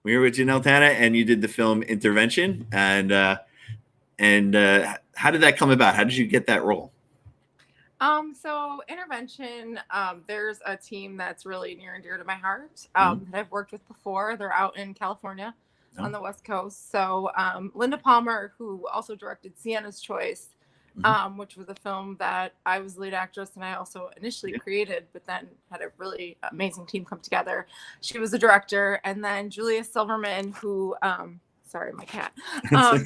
We were with Janelle Tana, and you did the film Intervention. And how did that come about? How did you get that role? So Intervention, there's a team that's really near and dear to my heart, Mhm. that I've worked with before. They're out in California on No? the West Coast. So Linda Palmer, who also directed Sienna's Choice, Mhm. which was a film that I was lead actress and I also initially Yeah. created, but then had a really amazing team come together. She was the director. And then Julia Silverman, who, sorry, my cat,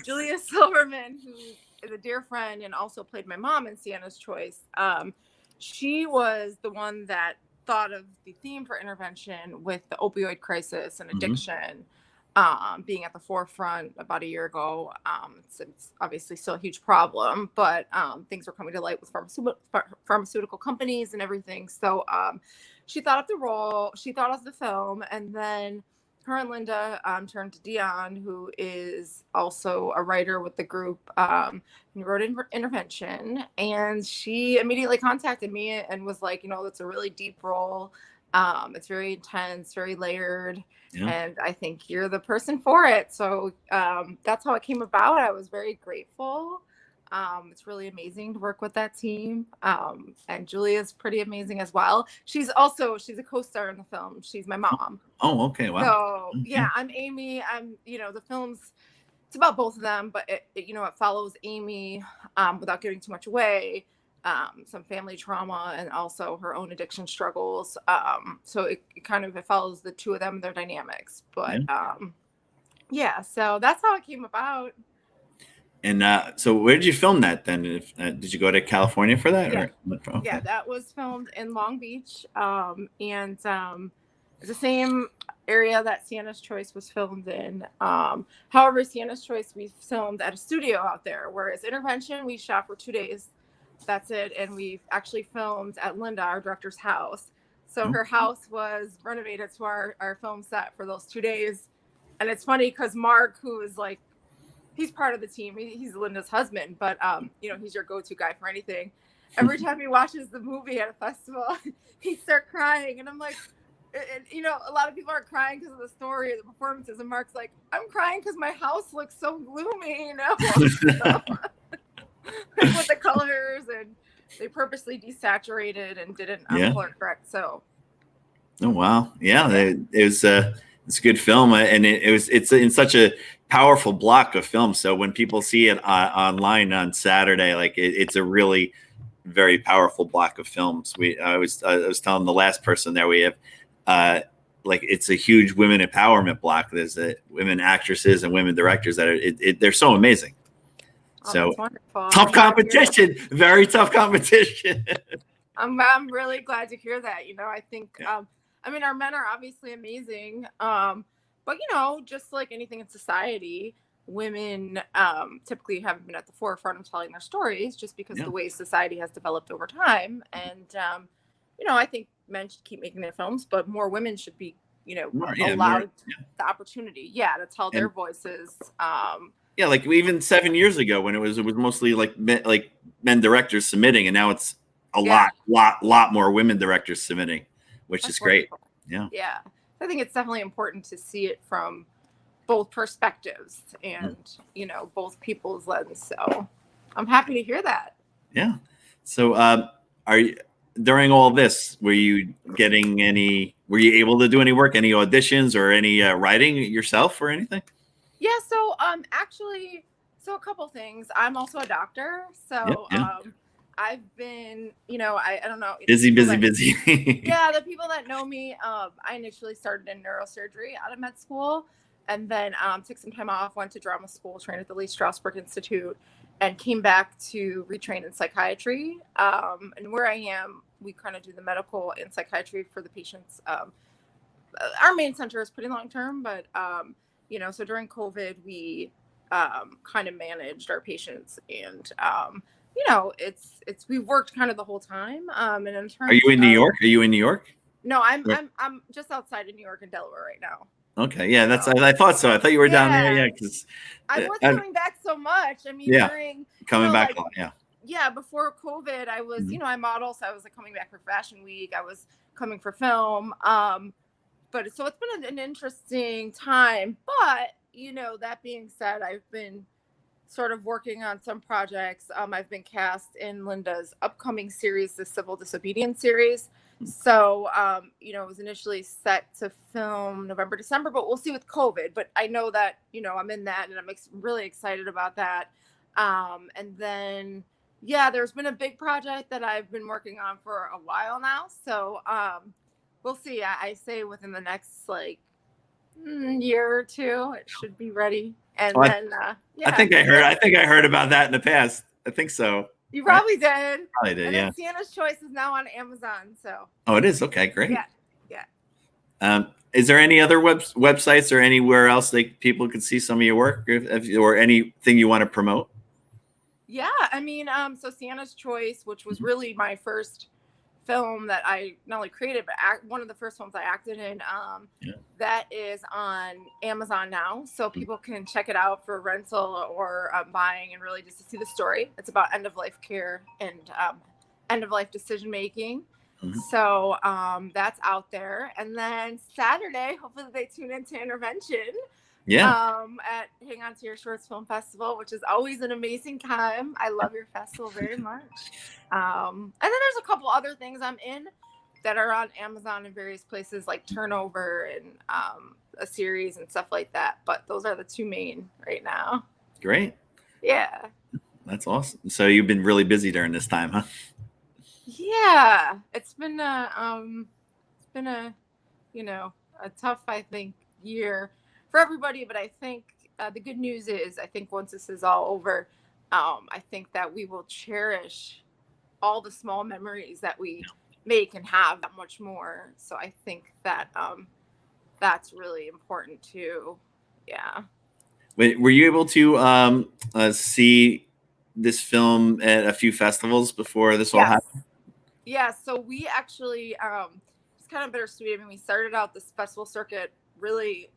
Julia Silverman, who is a dear friend and also played my mom in Sienna's Choice. She was the one that thought of the theme for Intervention with the opioid crisis and Mhm. addiction being at the forefront about a year ago. It's obviously still a huge problem, but things were coming to light with pharmaceutical companies and everything. So she thought of the role, she thought of the film, and then her and Linda turned to Dion, who is also a writer with the group, and wrote Intervention. And she immediately contacted me and was like, that's a really deep role. It's very intense, very layered, Yeah. and I think you're the person for it. So that's how it came about. I was very grateful. It's really amazing to work with that team. And Julia's pretty amazing as well. She's a co-star in the film. She's my Oh, mom. oh, okay. Wow. So Yeah. yeah, I'm Amy. The film's, it's about both of them, but it follows Amy, without giving too much away, some family trauma and also her own addiction struggles. So it follows the two of them, their dynamics. Yeah. But yeah, so that's how it came about. And so, where did you film that then? Did you go to California for that, Yeah, or okay? yeah, that was filmed in Long Beach, and it's the same area that Sienna's Choice was filmed in. However, Sienna's Choice we filmed at a studio out there, whereas Intervention we shot for 2 days. That's it, and we actually filmed at Linda, our director's house. So Oh, her house was renovated to our film set for those 2 days. And it's funny because Mark, who is like, he's part of the team. He's Linda's husband, but he's your go-to guy for anything. Every time he watches the movie at a festival, he start crying, and I'm like, a lot of people are crying because of the story or the performances, and Mark's like, I'm crying because my house looks so gloomy, so, with the colors, and they purposely desaturated and didn't yeah. color correct. So Oh wow. Yeah. yeah, It was. It's a good film, and it's in such a powerful block of film. So when people see it online on Saturday, like it's a really very powerful block of films. I was telling the last person there, we have like it's a huge women empowerment block. There's women actresses and women directors that they're so amazing. oh, So that's wonderful. tough I'm glad to hear that. competition, very tough competition. I'm really glad to hear that. I think Yeah. our men are obviously amazing. But just like anything in society, women typically haven't been at the forefront of telling their stories just because Yeah. the way society has developed over time. And I think men should keep making their films, but more women should be, More, yeah, more. allowed the opportunity, yeah, to tell their And voices. yeah, like even 7 years ago when it was mostly like men directors submitting, and now it's a Yeah, lot more women directors submitting, which is that's great. wonderful. Yeah. Yeah. I think it's definitely important to see it from both perspectives and both people's lens. So I'm happy to hear that. Yeah. So, are you during all this? Were you able to do any work, any auditions, or any writing yourself or anything? Yeah, so actually, so a couple things. I'm also a doctor, Yeah. so Yeah. I've been, I don't know, Busy, people busy, that, busy. yeah, the people that know me, I initially started in neurosurgery out of med school, and then took some time off, went to drama school, trained at the Lee Strasberg Institute, and came back to retrain in psychiatry. And where I am, we kind of do the medical and psychiatry for the patients. Our main center is pretty long term, but so during COVID, we kind of managed our patients, and we've worked kind of the whole time. And in Are you terms in New of, York? Are you in New York? no, I'm Where- I'm just outside of New York and Delaware right now. Okay. Yeah. That's. So I thought so. I thought you were down there. yeah, Yeah. Because. I was coming back so much. I mean, Yeah. during Coming back like a lot. Yeah. yeah, before COVID, I was Mhm. I model, so I was like coming back for Fashion Week. I was coming for film. but so it's been an interesting time. But that being said, I've been sort of working on some projects. I've been cast in Linda's upcoming series, the Civil Disobedience series. So, it was initially set to film November, December, but we'll see with COVID. But I know that, I'm in that, and I'm really excited about that. And then, yeah, there's been a big project that I've been working on for a while now. So, we'll see. I say within the next year or two, it should be ready. And Well, then, yeah. I think I heard about that in the past. I think so. You Right? probably did. Probably did, And yeah. then Sienna's Choice is now on Amazon. So. Oh, it is? Okay, great. Yeah. Is there any other websites or anywhere else that people can see some of your work, or anything you want to promote? Yeah, I mean, so Sienna's Choice, which was really my first film that I not only created, but one of the first films I acted in, that is on Amazon now. So people can check it out for rental or buying, and really just to see the story. It's about end-of-life care and end-of-life decision-making. So that's out there. And then Saturday, hopefully they tune into Intervention. At Hang On to Your Shorts Film Festival, which is always an amazing time. I love your festival very much. And then there's a couple other things I'm in that are on Amazon and various places like Turnover and a series and stuff like that. But those are the two main right now. Great. Yeah. That's awesome. So you've been really busy during this time, huh? Yeah. It's been a tough, I think, year for everybody, but I think the good news is, I think once this is all over, I think that we will cherish all the small memories that we make and have that much more. So I think that that's really important too. Yeah. Wait, were you able to see this film at a few festivals before this all happened? Yeah. So we actually, it's kind of bittersweet. I mean, we started out this festival circuit really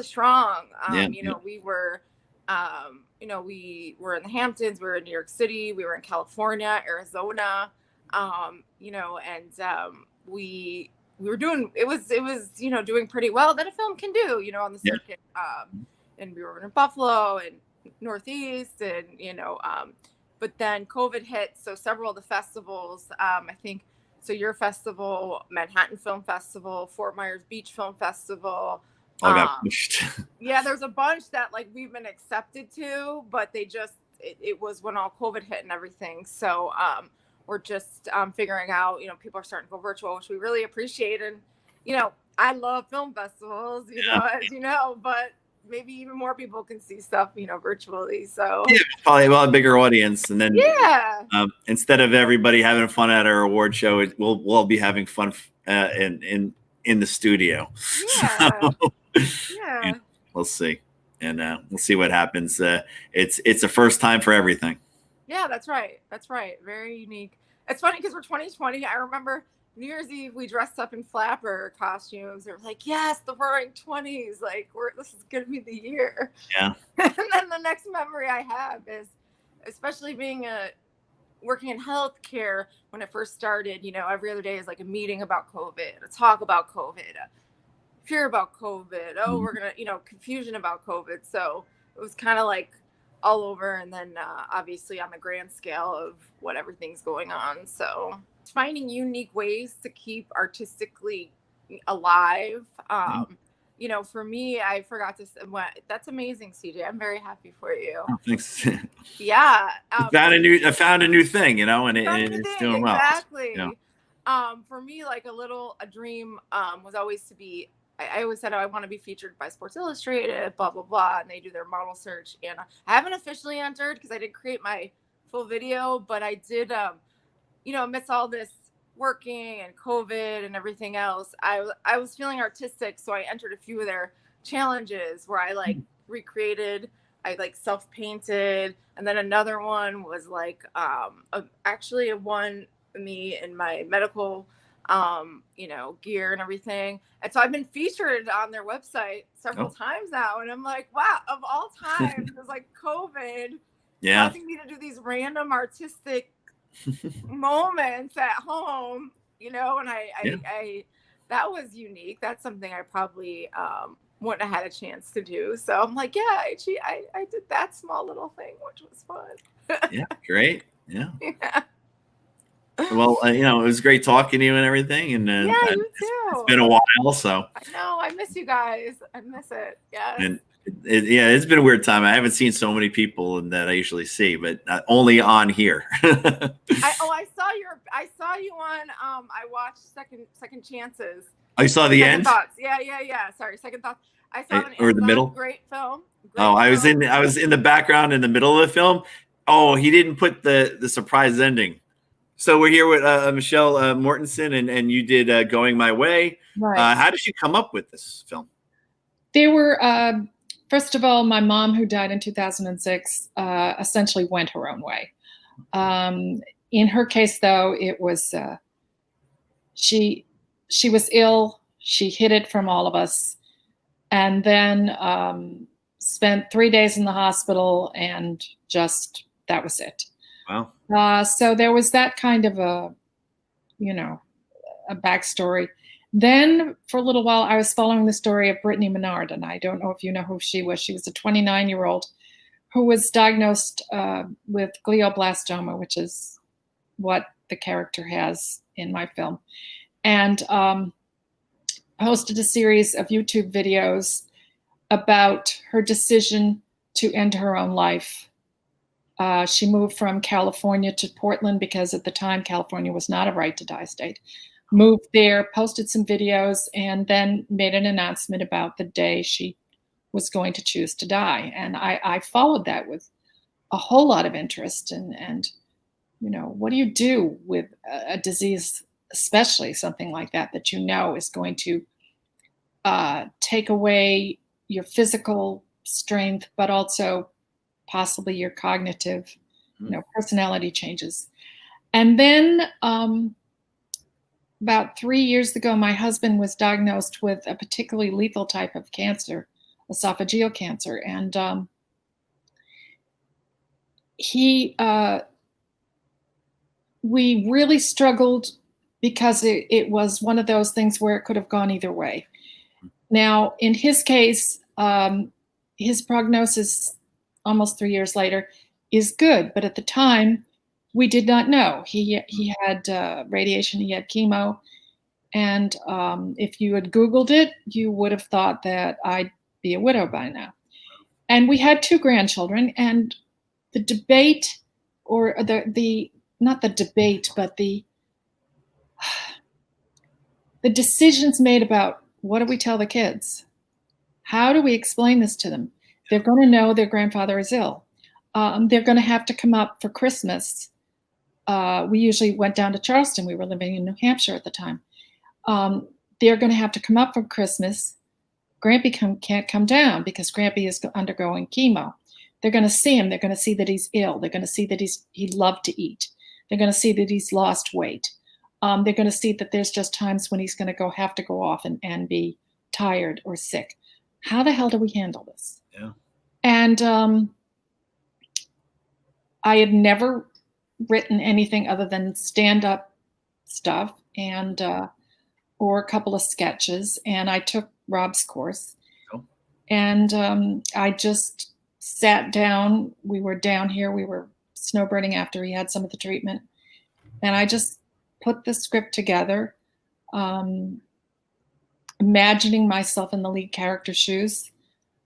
strong. We were, we were in the Hamptons, we were in New York City, we were in California, Arizona, we were doing, it was, doing pretty well that a film can do, on the circuit. And we were in Buffalo and Northeast and, but then COVID hit. So several of the festivals, I think, so your festival, Manhattan Film Festival, Fort Myers Beach Film Festival, got pushed. Yeah, there's a bunch that we've been accepted to, but they just it was when all COVID hit and everything. So we're just figuring out, people are starting to go virtual, which we really appreciate. And I love film festivals, as you know, but maybe even more people can see stuff, virtually. So yeah, probably a bigger audience, and then instead of everybody having fun at our award show, we'll all be having fun in the studio. Yeah. Yeah, we'll see, and we'll see what happens. It's a first time for everything. Yeah, that's right. Very unique. It's funny because we're 2020. I remember New Year's Eve we dressed up in flapper costumes. They were like, "Yes, the Roaring 20s! This is gonna be the year." Yeah. And then the next memory I have is, especially being working in healthcare when it first started. Every other day is like a meeting about COVID, a talk about COVID, fear about COVID. Oh, we're gonna, confusion about COVID. So it was kind of like all over. And then obviously on the grand scale of what everything's going on. So finding unique ways to keep artistically alive. For me, I forgot to say, that's amazing, CJ. I'm very happy for you. Oh, thanks. Yeah. I found a new thing, and it's doing well. Exactly. For me, a dream was always to be, I always said, I want to be featured by Sports Illustrated, blah, blah, blah. And they do their model search. And I haven't officially entered because I didn't create my full video, but I did, amidst all this working and COVID and everything else, I was feeling artistic. So I entered a few of their challenges where I recreated, I self-painted. And then another one was actually a one me in my medical gear and everything. And so I've been featured on their website several times now. And I'm like, wow, of all times, it was COVID causing me to do these random artistic moments at home, and that was unique. That's something I probably wouldn't have had a chance to do. So I'm like, yeah, actually, I did that small little thing, which was fun. Yeah, great. Yeah. Yeah. Well, it was great talking to you and everything, and Yeah, you it's too. been a while, so. I know. I miss you guys. I miss it. Yes. And yeah, it's been a weird time. I haven't seen so many people that I usually see, but only on here. I saw you on I watched Second Chances. I saw the Second end. Thoughts. Yeah. Sorry, Second Thoughts. I saw it on Or the Amazon. middle. Great film. Oh, Great film. I was in the background in the middle of the film. Oh, he didn't put the surprise ending. So we're here with Michelle Mortensen, and you did Going My Way. Right. How did you come up with this film? There were, first of all, my mom, who died in 2006, essentially went her own way. In her case, though, it was she was ill. She hid it from all of us, and then spent 3 days in the hospital, and just that was it. Wow. So there was that kind of a backstory. Then for a little while, I was following the story of Brittany Menard, and I don't know if you know who she was. She was a 29-year-old who was diagnosed with glioblastoma, which is what the character has in my film, and posted a series of YouTube videos about her decision to end her own life. She moved from California to Portland because at the time California was not a right to die state. Moved there, posted some videos, and then made an announcement about the day she was going to choose to die. And I followed that with a whole lot of interest. And what do you do with a disease, especially something like that is going to take away your physical strength, but also possibly your cognitive, personality changes. And then about 3 years ago, my husband was diagnosed with a particularly lethal type of cancer, esophageal cancer. And we really struggled because it was one of those things where it could have gone either way. Now, in his case, his prognosis almost 3 years later is good, but at the time we did not know. He had radiation, he had chemo, and if you had Googled it, you would have thought that I'd be a widow by now. And we had 2 grandchildren, and the debate, or the not the debate, but the decisions made about what do we tell the kids? How do we explain this to them? They're going to know their grandfather is ill. They're going to have to come up for Christmas. We usually went down to Charleston. We were living in New Hampshire at the time. They're going to have to come up for Christmas. Grampy can't come down because Grampy is undergoing chemo. They're going to see him. They're going to see that he's ill. They're going to see that he loved to eat. They're going to see that he's lost weight. They're going to see that there's just times when he's going to have to go off and be tired or sick. How the hell do we handle this? Yeah. And I had never written anything other than stand-up stuff and or a couple of sketches. And I took Rob's course. Oh. And I just sat down. We were down here. We were snowbirding after he had some of the treatment. And I just put the script together, imagining myself in the lead character's shoes,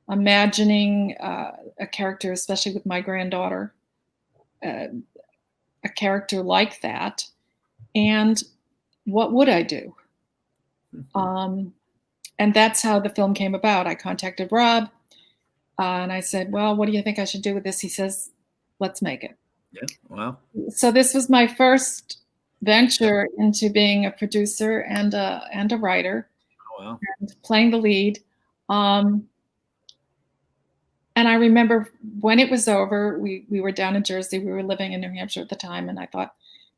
imagining a character, especially with my granddaughter, a character like that. And what would I do? And that's how the film came about. I contacted Rob and I said, well, what do you think I should do with this? He says, let's make it. Yeah. Wow. So this was my first venture into being a producer and a writer. Oh, wow. And playing the lead. And I remember when it was over, we were down in Jersey. We were living in New Hampshire at the time. And I thought,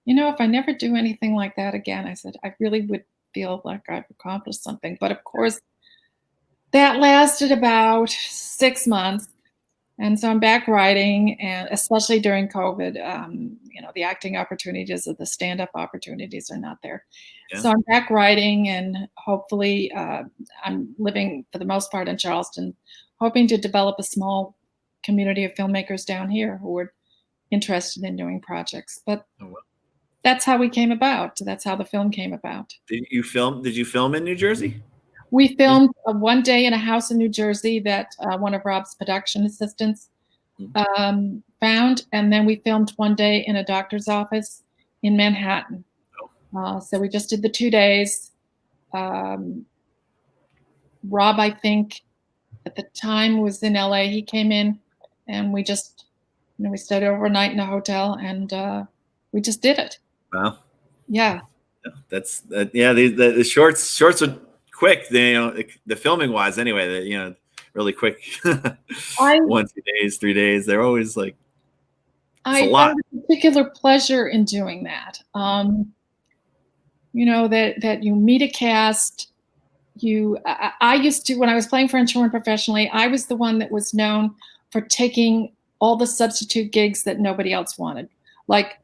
if I never do anything like that again, I said, I really would feel like I've accomplished something. But of course, that lasted about 6 months. And so I'm back writing, and especially during COVID, the acting opportunities or the stand-up opportunities are not there. Yeah. So I'm back writing, and hopefully I'm living for the most part in Charleston, hoping to develop a small community of filmmakers down here who are interested in doing projects. But that's how we came about. That's how the film came about. Did you film in New Jersey? We filmed one day in a house in New Jersey that one of Rob's production assistants found, and then we filmed one day in a doctor's office in Manhattan. So we just did the 2 days. Rob, I think, at the time was in LA. He came in, and we just, we stayed overnight in a hotel, and we just did it. Wow. Yeah. That's the shorts are quick. The filming wise anyway. Really quick. 1, 2 days, 3 days. They're always like. I found a particular pleasure in doing that. That you meet a cast. I used to, when I was playing French horn professionally, I was the one that was known for taking all the substitute gigs that nobody else wanted. Like,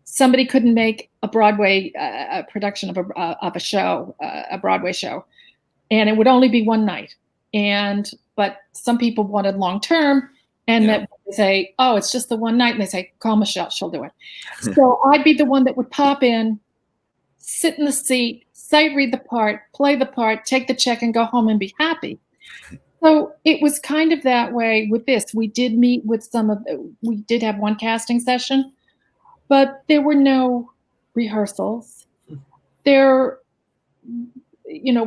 somebody couldn't make a Broadway production of a show, a Broadway show, and it would only be one night. But some people wanted long term, and that they say, "Oh, it's just the one night," and they say, "Call Michelle, she'll do it." So I'd be the one that would pop in, sit in the seat, sight read the part, play the part, take the check, and go home and be happy. So it was kind of that way with this. We did meet with we did have one casting session, but there were no rehearsals.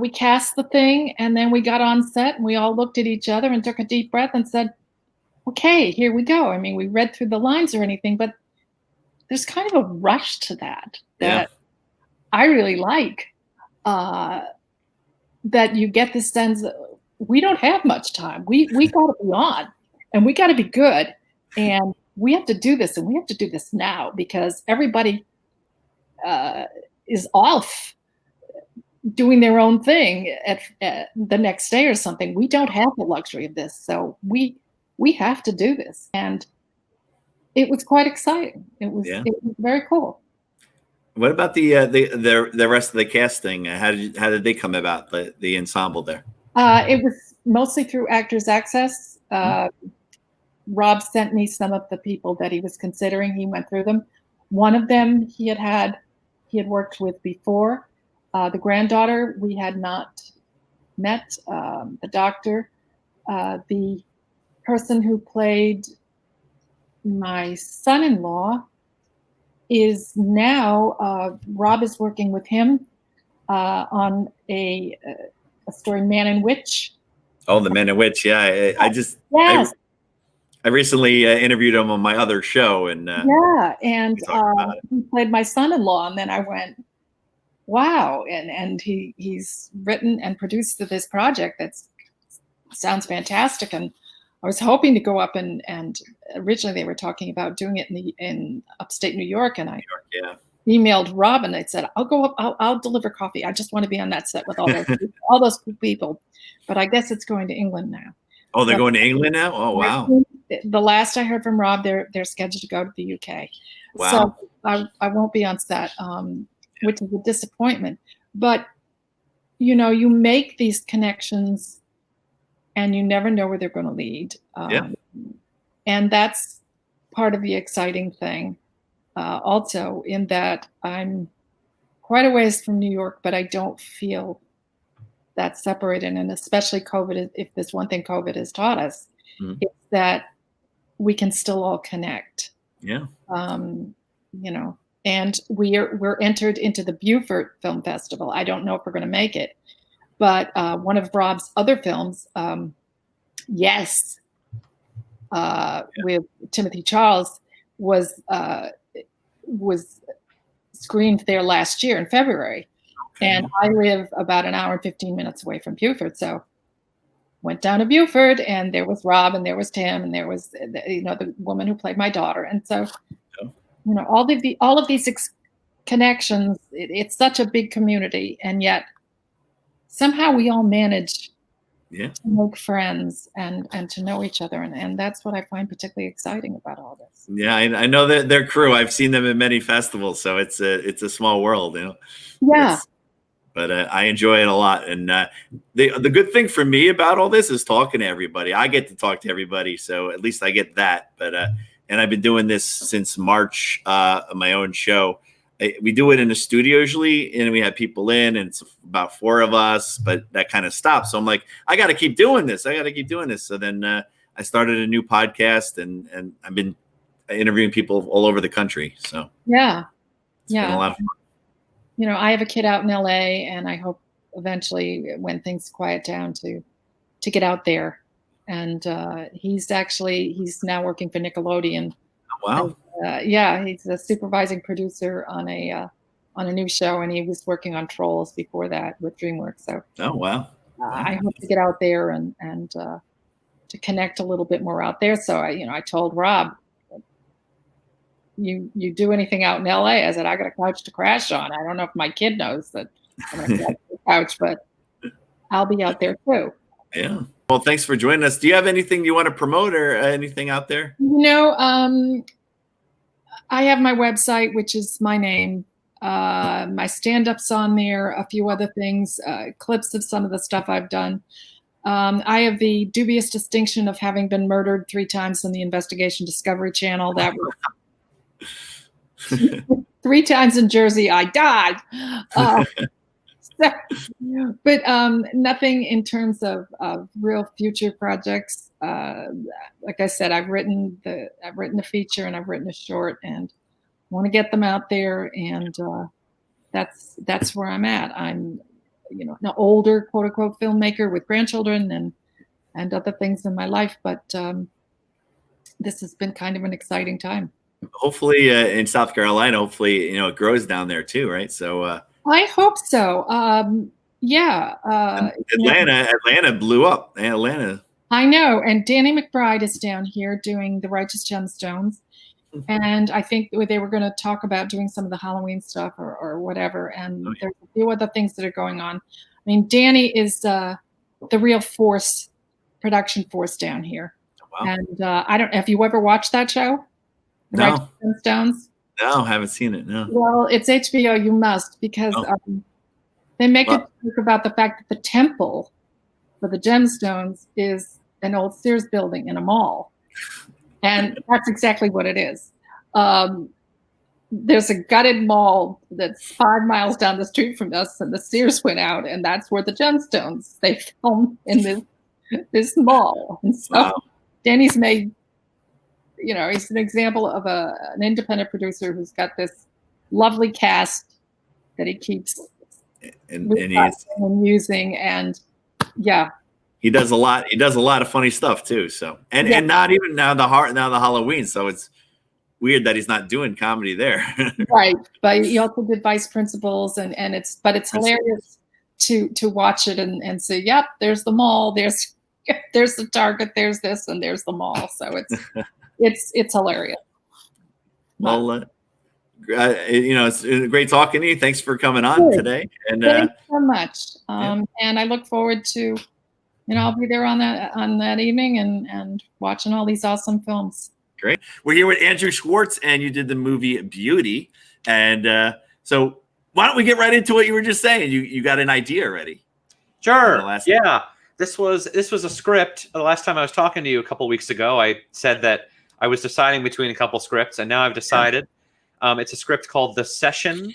We cast the thing, and then we got on set, and we all looked at each other and took a deep breath and said, "Okay, here we go." I mean, we read through the lines or anything, but there's kind of a rush to that I really like. That you get this sense that we don't have much time. We got to be on, and we got to be good, and we have to do this, and we have to do this now, because everybody is off doing their own thing at the next day or something. We don't have the luxury of this, so we have to do this. And it was quite exciting. It was very cool. What about the rest of the casting? How did they come about, the ensemble there? It was mostly through Actors Access. Rob sent me some of the people that he was considering. He went through them. One of them he had worked with before. The granddaughter we had not met. The doctor, the person who played my son-in-law is now, Rob is working with him on a story, Man and Witch. Oh, the Man and Witch. Yeah. I recently interviewed him on my other show, and he played my son-in-law, and then I went, wow. And he's written and produced this project that sounds fantastic. And I was hoping to go up and originally they were talking about doing it in upstate New York, and I emailed Rob and I said, "I'll go up. I'll deliver coffee. I just want to be on that set with all those people." But I guess it's going to England now. Oh, they're going to England now? Oh, wow. The last I heard from Rob, they're scheduled to go to the UK. Wow. So I won't be on set, which is a disappointment. But you make these connections, and you never know where they're going to lead. And that's part of the exciting thing. Also, in that I'm quite a ways from New York, but I don't feel that separated. And especially COVID, if there's one thing COVID has taught us, it's that we can still all connect. Yeah. And we're entered into the Beaufort Film Festival. I don't know if we're going to make it, but one of Rob's other films, with Timothy Charles, was screened there last year in February. Okay. And I live about an hour and 15 minutes away from Beaufort, so went down to Beaufort, and there was Rob, and there was Tim, and there was the woman who played my daughter, and so all of these connections. It's such a big community, and yet somehow we all manage Yeah. to make friends and to know each other. And that's what I find particularly exciting about all this. Yeah, I know that their crew. I've seen them at many festivals, so it's a small world, you know. Yeah. But I enjoy it a lot. And the good thing for me about all this is talking to everybody. I get to talk to everybody, so at least I get that. But and I've been doing this since March, my own show. We do it in a studio usually, and we have people in, and it's about 4 of us, but that kind of stops. So I'm like, I got to keep doing this. So then I started a new podcast, and I've been interviewing people all over the country. So yeah, it's been a lot of fun. You know, I have a kid out in LA, and I hope eventually, when things quiet down, to get out there. And he's now working for Nickelodeon. Wow. Yeah, he's a supervising producer on a new show, and he was working on Trolls before that with DreamWorks. So, oh wow, I hope to get out there and to connect a little bit more out there. So I told Rob, you do anything out in LA? I said, I got a couch to crash on. I don't know if my kid knows that I'm going to crash the couch, but I'll be out there too. Yeah. Well, thanks for joining us. Do you have anything you want to promote or anything out there? I have my website, which is my name. My stand-up's on there, a few other things, clips of some of the stuff I've done. I have the dubious distinction of having been murdered 3 times on the Investigation Discovery Channel. That was 3 times in Jersey. I died. But nothing in terms of real future projects. Like I said, I've written a feature and I've written a short, and want to get them out there. And that's where I'm at. I'm an older quote unquote filmmaker with grandchildren and other things in my life, but this has been kind of an exciting time. Hopefully in South Carolina, hopefully it grows down there too, right? So I hope so. Yeah. Atlanta blew up. Atlanta. I know. And Danny McBride is down here doing The Righteous Gemstones. And I think they were going to talk about doing some of the Halloween stuff or whatever. And there's a few other things that are going on. I mean, Danny is the real production force down here. Wow. And I don't know if you ever watched that show, The Righteous Gemstones. No, haven't seen it. No. Well, it's HBO. You must, because they make a joke about the fact that the temple for the gemstones is an old Sears building in a mall, and that's exactly what it is. There's a gutted mall that's 5 miles down the street from us, and the Sears went out, and that's where the gemstones they filmed in this mall. And so Danny's made. He's an example of an independent producer who's got this lovely cast that he keeps and using, and he does a lot. He does a lot of funny stuff too. So and not even now the Halloween. So it's weird that he's not doing comedy there. Right, but he also did Vice Principals, and it's hilarious to watch it and say, yep, there's the mall, there's the Target, there's this, and there's the mall. So it's hilarious. Well, it's great talking to you. Thanks for coming on today. And thanks so much. And I look forward to, I'll be there on that evening and watching all these awesome films. Great. We're here with Andrew Schwartz, and you did the movie Beauty. And so why don't we get right into what you were just saying? You got an idea already. Sure. Yeah. This was a script. The last time I was talking to you a couple of weeks ago, I said that I was deciding between a couple scripts, and now I've decided. It's a script called The Session,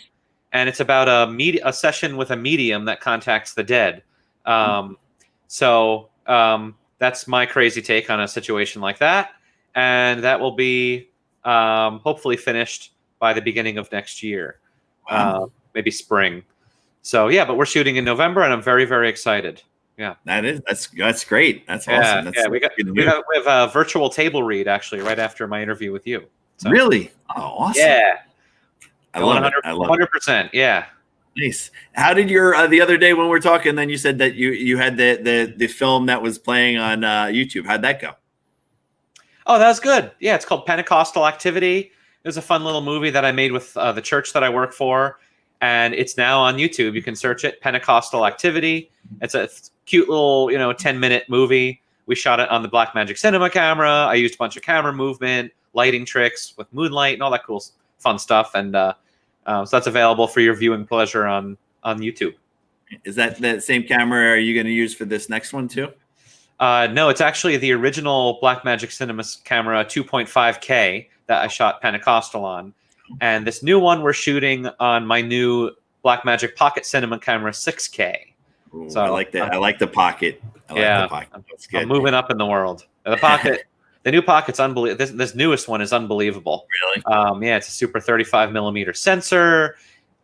and it's about a session with a medium that contacts the dead. So that's my crazy take on a situation like that, and that will be hopefully finished by the beginning of next year, maybe spring. So yeah, but we're shooting in November, and I'm very, very excited. Yeah, that's great. That's awesome. We have a virtual table read actually right after my interview with you. So. Really? Oh, awesome. Yeah, I love it. 100%. Yeah. Nice. How did your the other day when we were talking? Then you said that you had the film that was playing on YouTube. How'd that go? Oh, that was good. Yeah, it's called Pentecostal Activity. It was a fun little movie that I made with the church that I work for, and it's now on YouTube. You can search it, Pentecostal Activity. It's cute little 10-minute movie. We shot it on the Blackmagic Cinema camera. I used a bunch of camera movement, lighting tricks with moonlight and all that cool fun stuff. And so that's available for your viewing pleasure on YouTube. Is that same camera are you going to use for this next one too? No, it's actually the original Blackmagic Cinema camera 2.5K that I shot Pentecostal on. And this new one we're shooting on my new Blackmagic Pocket Cinema camera 6K. Ooh, so I like that. I like the Pocket. I like the Pocket. That's good. I'm moving up in the world. The Pocket, the new Pocket's unbelievable. This newest one is unbelievable. Really? Yeah, it's a super 35mm sensor,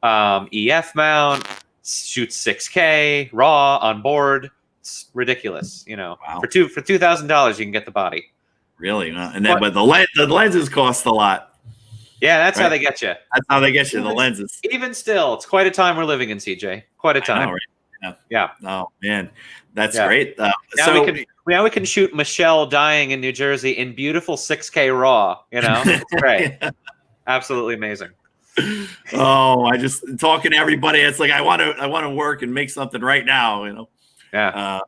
EF mount, shoots 6K, RAW on board. It's ridiculous. Wow. For $2,000 you can get the body. Really? And then, but the lenses cost a lot. Yeah, that's how they get you. That's how they get you, the lenses. Even still, it's quite a time we're living in, CJ. Quite a time. I know, right? Yeah. Oh man, that's Yeah. great. Now we can shoot Michelle dying in New Jersey in beautiful 6K RAW. It's great. Absolutely amazing. Oh, I just talking to everybody. It's like I want to work and make something right now. Yeah.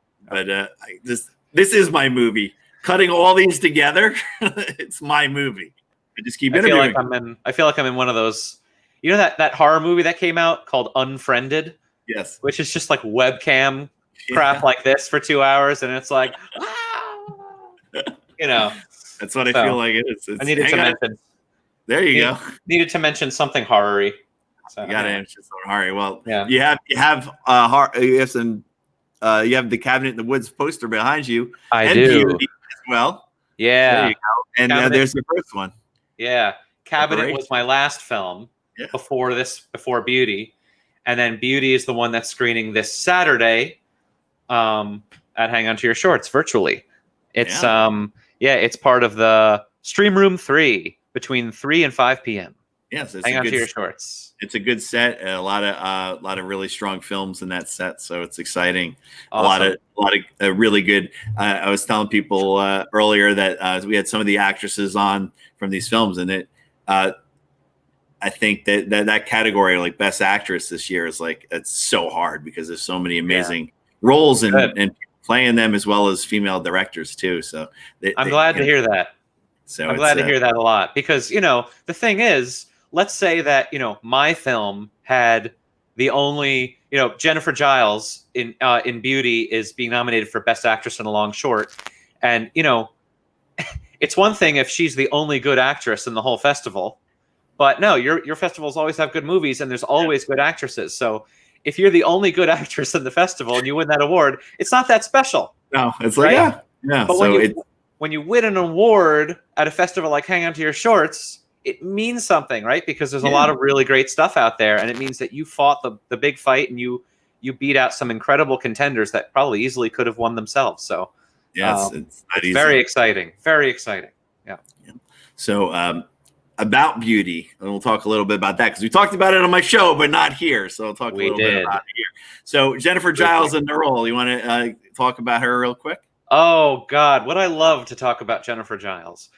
This is my movie. Cutting all these together, it's my movie. I just keep interviewing. I feel like I'm in one of those. That horror movie that came out called Unfriended? Yes. Which is just like webcam crap like this for 2 hours, and it's like, That's what I feel like it is. I needed to mention. There you go. Needed to mention something horror-y. So, you got to mention something horror. Well, yeah. you have the Cabinet in the Woods poster behind you. I do Beauty as well. Yeah. There you go. And there's the first one. Yeah. Cabinet was my last film before Beauty. And then Beauty is the one that's screening this Saturday at Hang On to Your Shorts virtually. It's it's part of the Stream Room 3 between 3 and 5 p.m. Yes, Hang On to Your Shorts. It's a good set. A lot of really strong films in that set, so it's exciting. Awesome. A lot of really good. I was telling people earlier that we had some of the actresses on from these films, and I think that category, like Best Actress this year, is it's so hard because there's so many amazing roles and playing them, as well as female directors too. So I'm glad to hear that. So I'm glad to hear that a lot, because the thing is, let's say that my film had the only Jennifer Giles in Beauty is being nominated for Best Actress in a Long Short, and it's one thing if she's the only good actress in the whole festival, but no, your festivals always have good movies and there's always good actresses. So if you're the only good actress in the festival and you win that award, it's not that special. No, it's like yeah. But So when you win an award at a festival like Hang On to Your Shorts, it means something, right? Because there's a lot of really great stuff out there, and it means that you fought the big fight and you beat out some incredible contenders that probably easily could have won themselves. So it's very exciting. Very exciting. Yeah. So about Beauty, and we'll talk a little bit about that because we talked about it on my show, but not here. So I'll talk a little bit about it here. So Jennifer Giles in the role. You want to talk about her real quick? Oh God, would I love to talk about Jennifer Giles?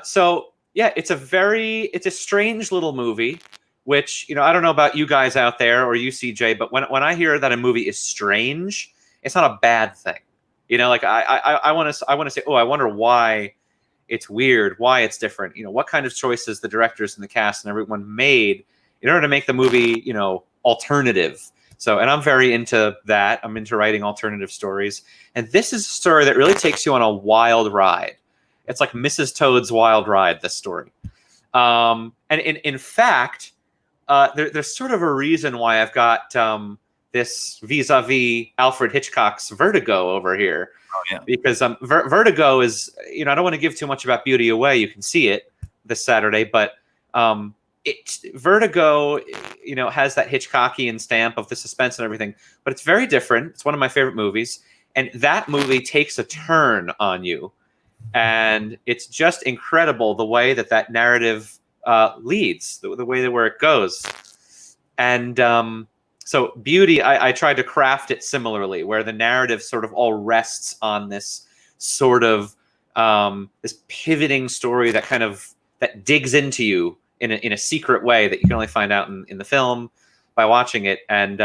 So yeah, it's a strange little movie, which I don't know about you guys out there or you, CJ, but when I hear that a movie is strange, it's not a bad thing. I want to say, oh, I wonder why it's weird, why it's different. What kind of choices the directors and the cast and everyone made in order to make the movie, alternative. So, and I'm very into that. I'm into writing alternative stories. And this is a story that really takes you on a wild ride. It's like Mrs. Toad's Wild Ride, this story. And in fact, there's sort of a reason why I've got this vis-a-vis Alfred Hitchcock's Vertigo over here. Oh, yeah. Because Vertigo is, I don't want to give too much about Beauty away. You can see it this Saturday, but Vertigo, has that Hitchcockian stamp of the suspense and everything, but it's very different. It's one of my favorite movies, and that movie takes a turn on you, and it's just incredible the way that narrative leads, the way where it goes, and so Beauty, I tried to craft it similarly, where the narrative sort of all rests on this sort of this pivoting story that digs into you in a secret way that you can only find out in the film by watching it. And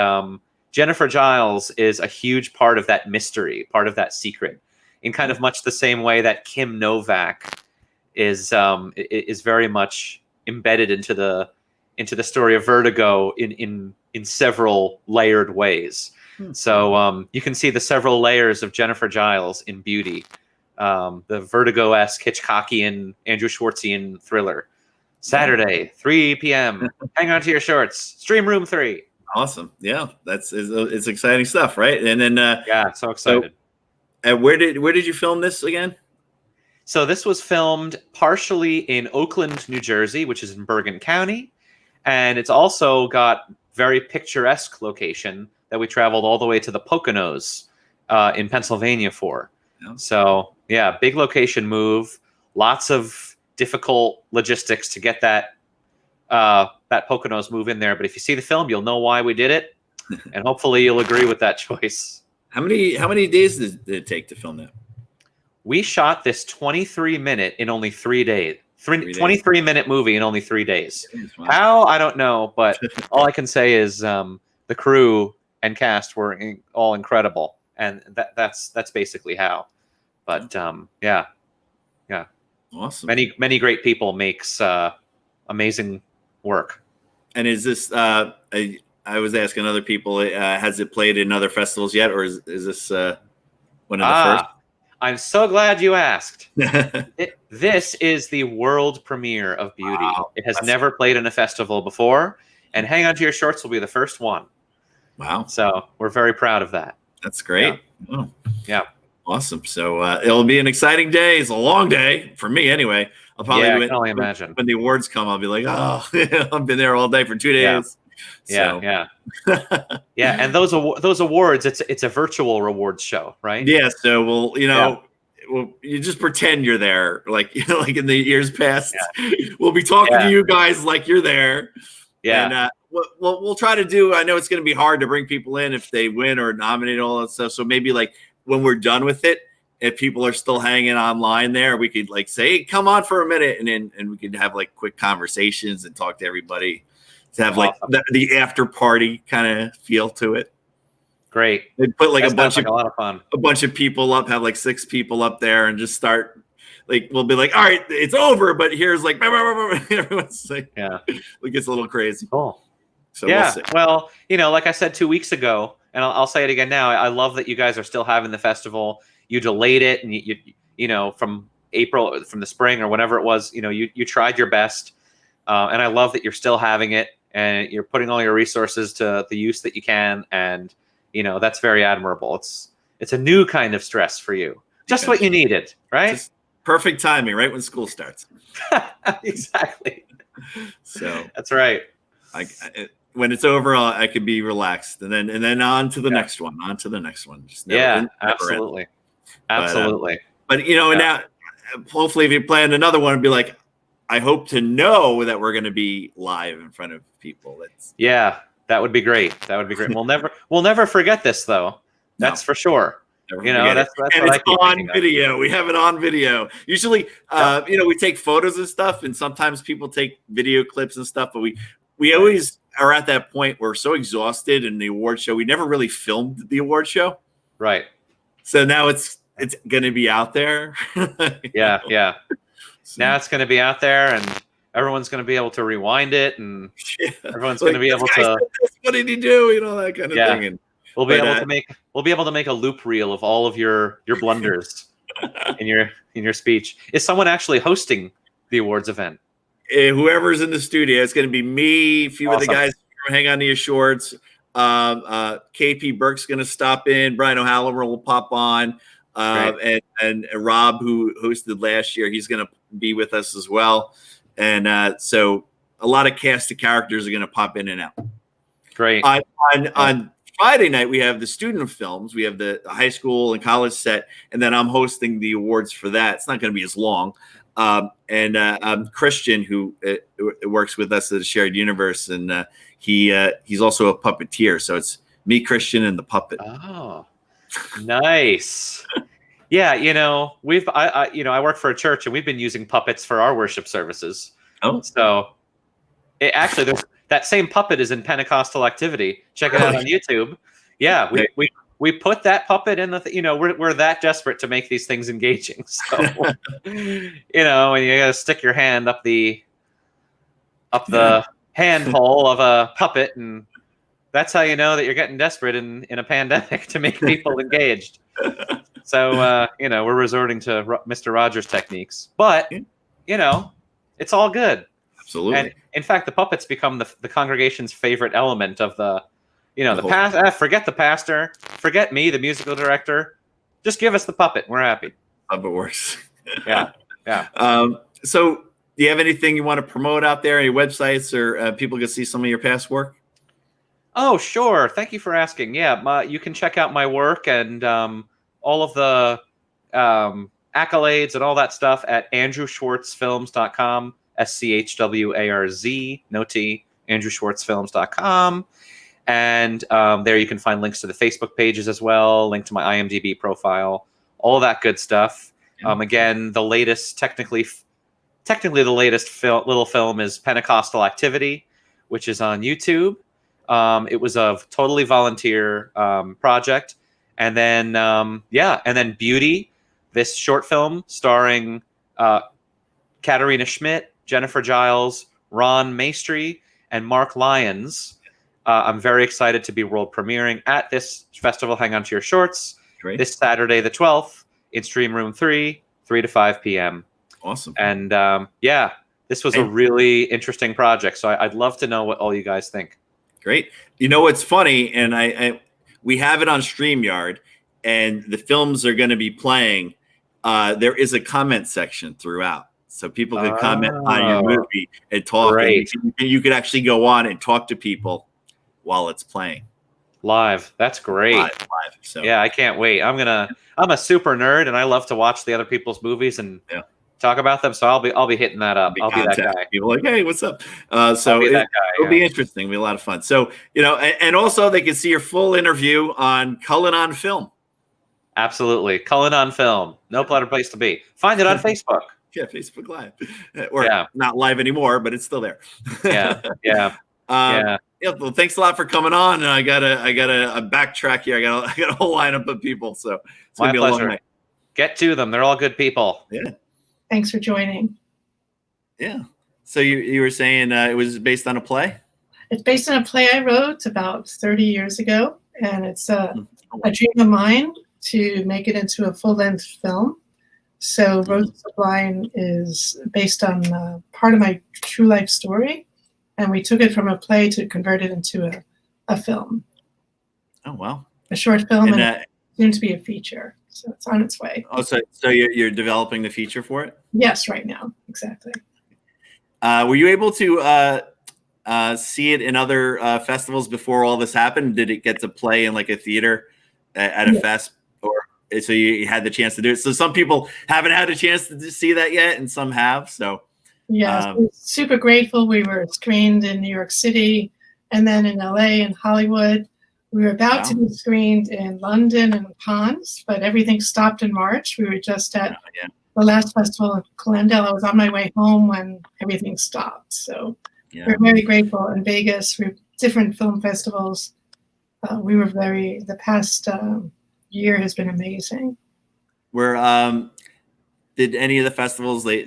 Jennifer Giles is a huge part of that mystery, part of that secret, in kind of much the same way that Kim Novak is very much embedded into the story of Vertigo in several layered ways. So you can see the several layers of Jennifer Giles in Beauty, the Vertigo-esque Hitchcockian, Andrew Schwartzian thriller. Saturday, 3 p.m. Hang on to your shorts. Stream room 3. Awesome. Yeah, it's exciting stuff, right? And then yeah, so excited. So, where did you film this again? So this was filmed partially in Oakland, New Jersey, which is in Bergen County, and it's also got very picturesque location that we traveled all the way to the Poconos in Pennsylvania for. Yeah. So yeah, big location move, lots of difficult logistics to get that Poconos move in there. But if you see the film, you'll know why we did it, and hopefully you'll agree with that choice. How many days did it take to film that? We shot this 23-minute in only 3 days. 23-minute movie in only 3 days. Wow. How? I don't know, but all I can say is the crew and cast were all incredible, and that's basically how. But yeah. Awesome. Many great people makes amazing work. And is this? I was asking other people. Has it played in other festivals yet, or is this one of the first? I'm so glad you asked. This is the world premiere of Beauty. Wow, it has never played in a festival before, and Hang On to Your Shorts will be the first one. Wow. So we're very proud of that. That's great. Yeah. Oh. Yeah. Awesome. So it'll be an exciting day. It's a long day for me anyway. I'll probably I can only imagine. When the awards come, I'll be like, oh, I've been there all day for 2 days. Yeah. Yeah. And those awards, it's a virtual rewards show, right? Yeah. So we'll, you just pretend you're there, like like in the years past. Yeah. We'll be talking to you guys like you're there. Yeah. And we'll try to do. I know it's going to be hard to bring people in if they win or nominate all that stuff. So maybe like when we're done with it, if people are still hanging online there, we could like say, hey, come on for a minute, and we could have like quick conversations and talk to everybody. To have like the after party kind of feel to it. Great. They'd put like a lot of fun. A bunch of people up, have like 6 people up there, and just start like we'll be like, all right, it's over, but here's like everyone's like, it gets a little crazy. Cool. So we'll see. Well, like I said 2 weeks ago, and I'll say it again now. I love that you guys are still having the festival. You delayed it, and you from April, from the spring or whenever it was. You tried your best, and I love that you're still having it. And you're putting all your resources to the use that you can, and that's very admirable. It's a new kind of stress for you, just what you needed, right? Just perfect timing, right when school starts. Exactly. So that's right. When it's over, I could be relaxed, and then on to the next one, Just never absolutely, end. Absolutely. But now hopefully, if you plan another one, it'd be like, I hope to know that we're going to be live in front of people. That would be great. We'll never forget this, though. That's for sure. That's and it's on video. We have it on video. Usually, we take photos and stuff, and sometimes people take video clips and stuff. But we always are at that point. We're so exhausted in the award show. We never really filmed the award show, right? So now it's going to be out there. Yeah. So, now it's going to be out there, and everyone's going to be able to rewind it, and everyone's going to be able to. What did he do? That kind of thing. And we'll be able to make a loop reel of all of your blunders in your speech. Is someone actually hosting the awards event? Whoever's in the studio, it's going to be me. A few of the guys Hang On to Your Shorts. KP Burke's going to stop in. Brian O'Halloran will pop on. And Rob, who hosted last year, he's going to be with us as well. And so a lot of cast of characters are going to pop in and out. Great. On Friday night, we have the student films. We have the high school and college set, and then I'm hosting the awards for that. It's not going to be as long. And Christian, who works with us at the Shared Universe, and he's also a puppeteer. So it's me, Christian, and the puppet. Oh, nice. Yeah, I work for a church, and we've been using puppets for our worship services. Oh, so there's that same puppet is in Pentecostal Activity. Check it out on YouTube. Yeah, we put that puppet in the, we're that desperate to make these things engaging. So, and you gotta stick your hand up the hand hole of a puppet, and that's how you know that you're getting desperate in a pandemic to make people engaged. So, we're resorting to Mr. Rogers techniques, but it's all good. Absolutely. And in fact, the puppets become the congregation's favorite element of the pastor. Forget the pastor. Forget me, the musical director. Just give us the puppet. We're happy. Puppet works. Yeah. So, do you have anything you want to promote out there? Any websites or people can see some of your past work? Oh, sure. Thank you for asking. Yeah, you can check out my work and all of the accolades and all that stuff at andrewschwartzfilms.com. SCHWARZ, no T, andrewschwartzfilms.com. And there you can find links to the Facebook pages as well, link to my IMDb profile, all that good stuff. Again, the latest, technically the latest little film is Pentecostal Activity, which is on YouTube. It was a totally volunteer project. And then Beauty, this short film starring Katarina Schmidt, Jennifer Giles, Ron Maestri, and Mark Lyons. I'm very excited to be world premiering at this festival. Hang on to your shorts. Great. This Saturday, the 12th, in Stream Room 3, 3 to 5 p.m. Awesome. And this was a really interesting project. So I'd love to know what all you guys think. Great. You know what's funny, and we have it on StreamYard, and the films are going to be playing. There is a comment section throughout. So people can comment on your movie and talk. And you could actually go on and talk to people while it's playing live. That's great. Live. So yeah, I can't wait. I'm a super nerd, and I love to watch the other people's movies and talk about them. So I'll be hitting that up. I'll be that guy. People like, hey, what's up? So it'll be interesting. It'll be a lot of fun. So and also they can see your full interview on Cullen on Film. Absolutely, Cullen on Film. No better place to be. Find it on Facebook. Yeah, Facebook Live, or not live anymore, but it's still there. Yeah. Well, thanks a lot for coming on. And I gotta backtrack here. I got a whole lineup of people, so it's gonna be a long night. Get to them. They're all good people. Yeah. Thanks for joining. Yeah. So you were saying it was based on a play? It's based on a play I wrote about 30 years ago, and it's a dream of mine to make it into a full-length film. So Rose Sublime is based on part of my true life story, and we took it from a play to convert it into a film. Oh, wow. A short film, and soon to be a feature. So it's on its way. Oh, so you're developing the feature for it? Yes, right now. Exactly. Were you able to see it in other festivals before all this happened? Did it get to play in like a theater at a fest? So you had the chance to do it. So some people haven't had a chance to see that yet, and some have. So we're super grateful. We were screened in New York City, and then in LA and Hollywood. We were about to be screened in London and Cannes, but everything stopped in March. We were just at the last festival in Glendale. I was on my way home when everything stopped. So we're very grateful. In Vegas, we're different film festivals. The past year has been amazing. Did any of the festivals they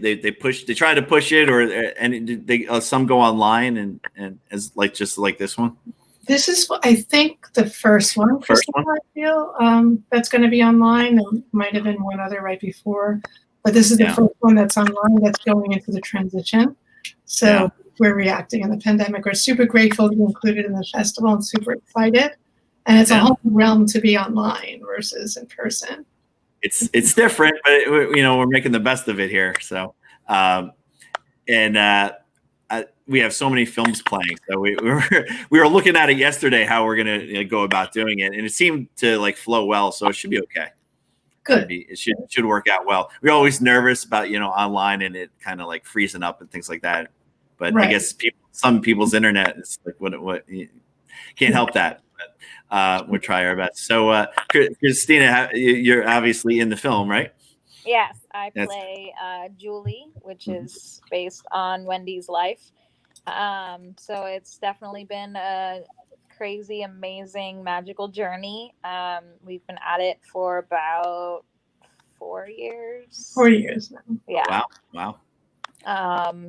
try to push it, or did they some go online and as just like this one? This is, I think, the first one. I feel that's going to be online. There might have been one other right before, but this is the first one that's online that's going into the transition. So we're reacting in the pandemic. We're super grateful to be included in the festival and super excited. And it's a whole realm to be online versus in person. It's different, but we're making the best of it here. So, we have so many films playing. So we were looking at it yesterday how we're gonna go about doing it, and it seemed to flow well. So it should be okay. Good. It should work out well. We're always nervous about online and it kind of freezing up and things like that. But I guess some people's internet is what you can't help that. But we'll try our best. So Christina, you're obviously in the film, right? Yes, I play Julie, which is based on Wendy's life. So it's definitely been a crazy, amazing, magical journey. We've been at it for about 4 years. 4 years now. Yeah. Wow.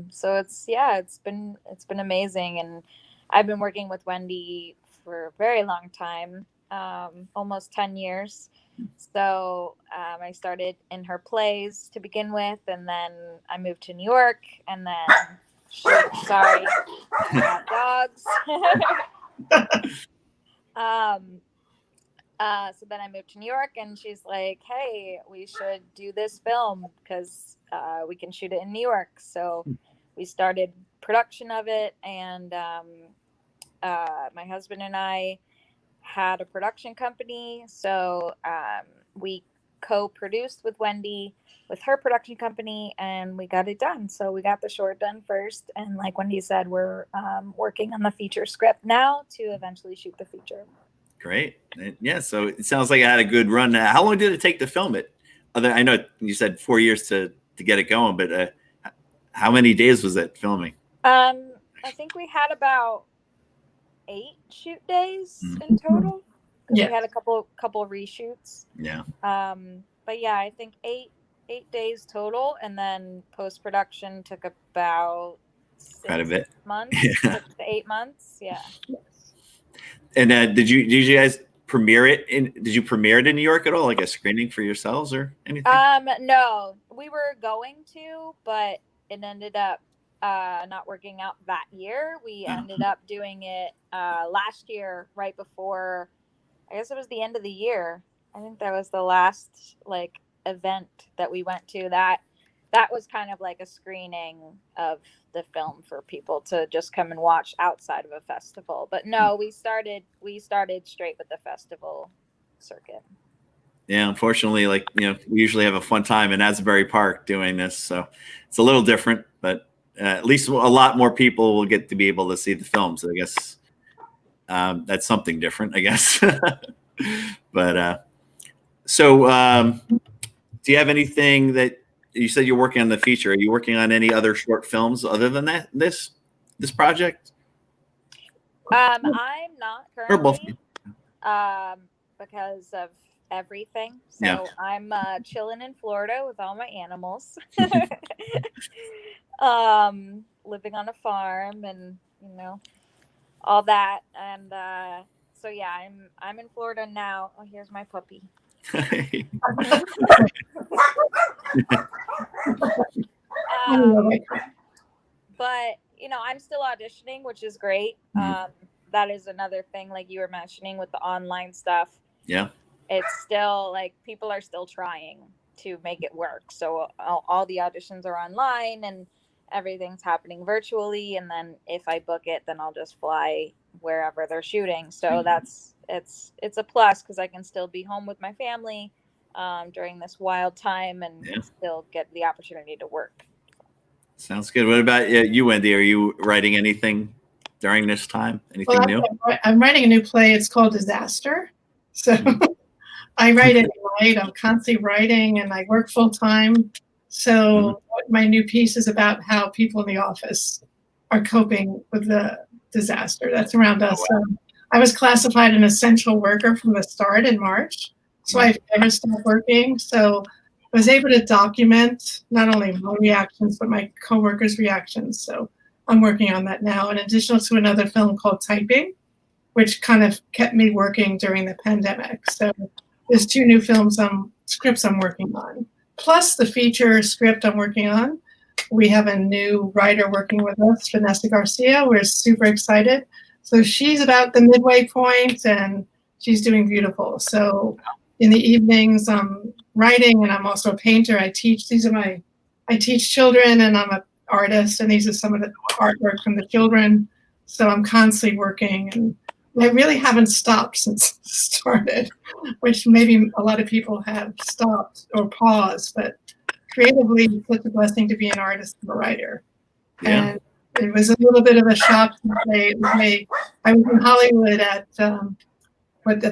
So it's been amazing, and I've been working with Wendy for a very long time, almost 10 years. So I started in her plays to begin with, and then I moved to New York, and then sorry, I got dogs. So then I moved to New York, and she's like, "Hey, we should do this film because we can shoot it in New York." So we started production of it, and my husband and I had a production company. So we co-produced with Wendy with her production company, and we got it done. So we got the short done first, and like Wendy said, we're working on the feature script now to eventually shoot the feature. Great. Yeah, so it sounds like I had a good run. How long did it take to film it? I know you said 4 years to get it going, but how many days was it filming? I think we had about 8 shoot days in total. Yeah. We had a couple reshoots. Yeah. But yeah, I think 8 days total, and then post-production took about quite a bit. months, Yeah. 6 to 8 months. Yeah. And did you guys premiere it did you premiere it in New York at all, like a screening for yourselves or anything? No, we were going to, but it ended up not working out that year. We ended up doing it last year, right before, I guess it was the end of the year. I think that was the last like event that we went to. That was kind of like a screening of the film for people to just come and watch outside of a festival. But no, we started straight with the festival circuit. Yeah, unfortunately, like, we usually have a fun time in Asbury Park doing this, so it's a little different, but at least a lot more people will get to be able to see the film. So I guess that's something different, I guess. But do you have anything that you said you're working on the feature? Are you working on any other short films other than this project? I'm not Or both? currently, because of everything. So Yeah. I'm chilling in Florida with all my animals, living on a farm, and all that. And so yeah, I'm in Florida now. Oh, here's my puppy. But I'm still auditioning, which is great. That is another thing, like you were mentioning with the online stuff. Yeah, it's still like people are still trying to make it work. So all the auditions are online, and everything's happening virtually. And then if I book it, then I'll just fly wherever they're shooting. So it's a plus, because I can still be home with my family during this wild time, and still get the opportunity to work. Sounds good. What about you, Wendy? Are you writing anything during this time? Anything new? I'm writing a new play. It's called Disaster. So I write at night. I'm constantly writing, and I work full time. So my new piece is about how people in the office are coping with the disaster that's around us. Oh, wow. I was classified an essential worker from the start in March. So I've never stopped working. So I was able to document not only my reactions, but my coworkers' reactions. So I'm working on that now, in addition to another film called Typing, which kind of kept me working during the pandemic. So there's 2 new scripts I'm working on, plus the feature script I'm working on. We have a new writer working with us, Vanessa Garcia. We're super excited. So she's about the midway point, and she's doing beautiful. So in the evenings, I'm writing, and I'm also a painter. I teach children, and I'm an artist, and these are some of the artwork from the children. So I'm constantly working, and I really haven't stopped since it started, which maybe a lot of people have stopped or paused, but creatively, it's such a blessing to be an artist and a writer. Yeah. And it was a little bit of a shock to say, I was in Hollywood at the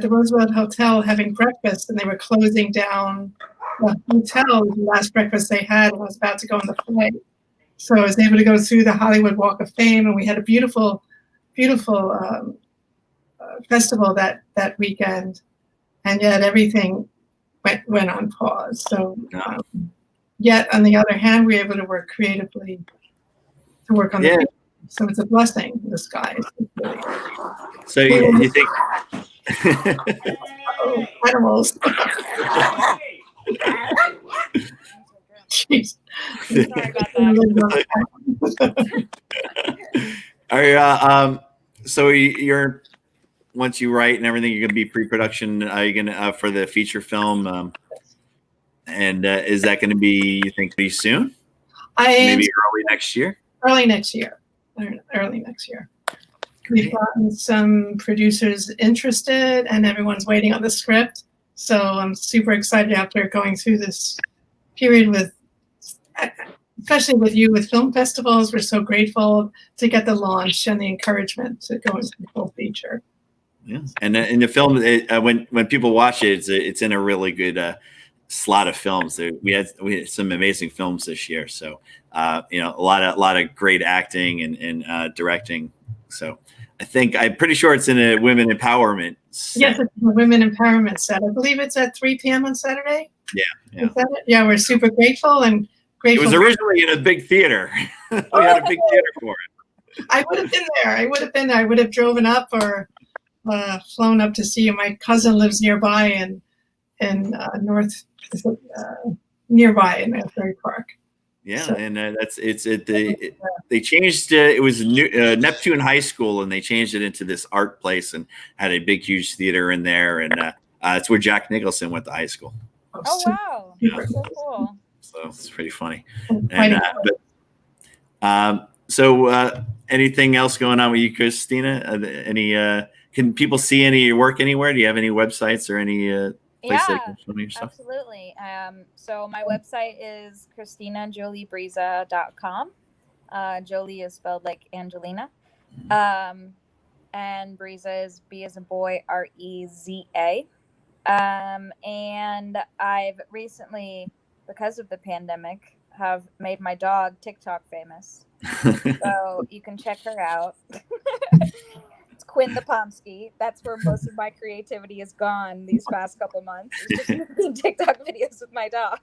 Roosevelt Hotel having breakfast, and they were closing down the hotel, the last breakfast they had, and I was about to go on the flight. So I was able to go through the Hollywood Walk of Fame, and we had a beautiful festival that weekend, and yet everything went on pause. So yet on the other hand, we were able to work creatively to work on the feature. So it's a blessing in disguise. Really. So you think animals. Jeez. Sorry about that. So you're once you write and everything, you're gonna be pre-production. Are you gonna for the feature film? And is that going to be, you think, pretty soon? Maybe early next year. Early next year. We've gotten some producers interested, and everyone's waiting on the script. So I'm super excited after going through this period with, especially with you with film festivals. We're so grateful to get the launch and the encouragement to go into the full feature. Yeah, and in the film, when people watch it, it's in a really good slot of films. We had some amazing films this year. So a lot of great acting and directing. So I'm pretty sure it's in a women empowerment set. Yes, it's a women empowerment set. I believe it's at 3 p.m. on Saturday. Yeah. Is that it? Yeah, we're super grateful and grateful. It was originally in a big theater. We had a big theater for it. I would have been there. I would have driven up or flown up to see you. My cousin lives nearby in nearby in Asbury Park. Yeah, so, and they changed it was Neptune High School, and they changed it into this art place and had a big, huge theater in there, and that's where Jack Nicholson went to high school. Oh wow, that's so cool. So it's pretty funny. And anything else going on with you, Christina? Can people see any of your work anywhere? Do you have any websites or any place they can show me your stuff? Absolutely. So my website is ChristinaJolieBriza.com. Jolie is spelled like Angelina. And Briza is B as in boy, R-E-Z-A. And I've recently, because of the pandemic, have made my dog TikTok famous. So you can check her out. It's Quinn the Pomsky. That's where most of my creativity has gone these past couple months. It's just making TikTok videos with my dog.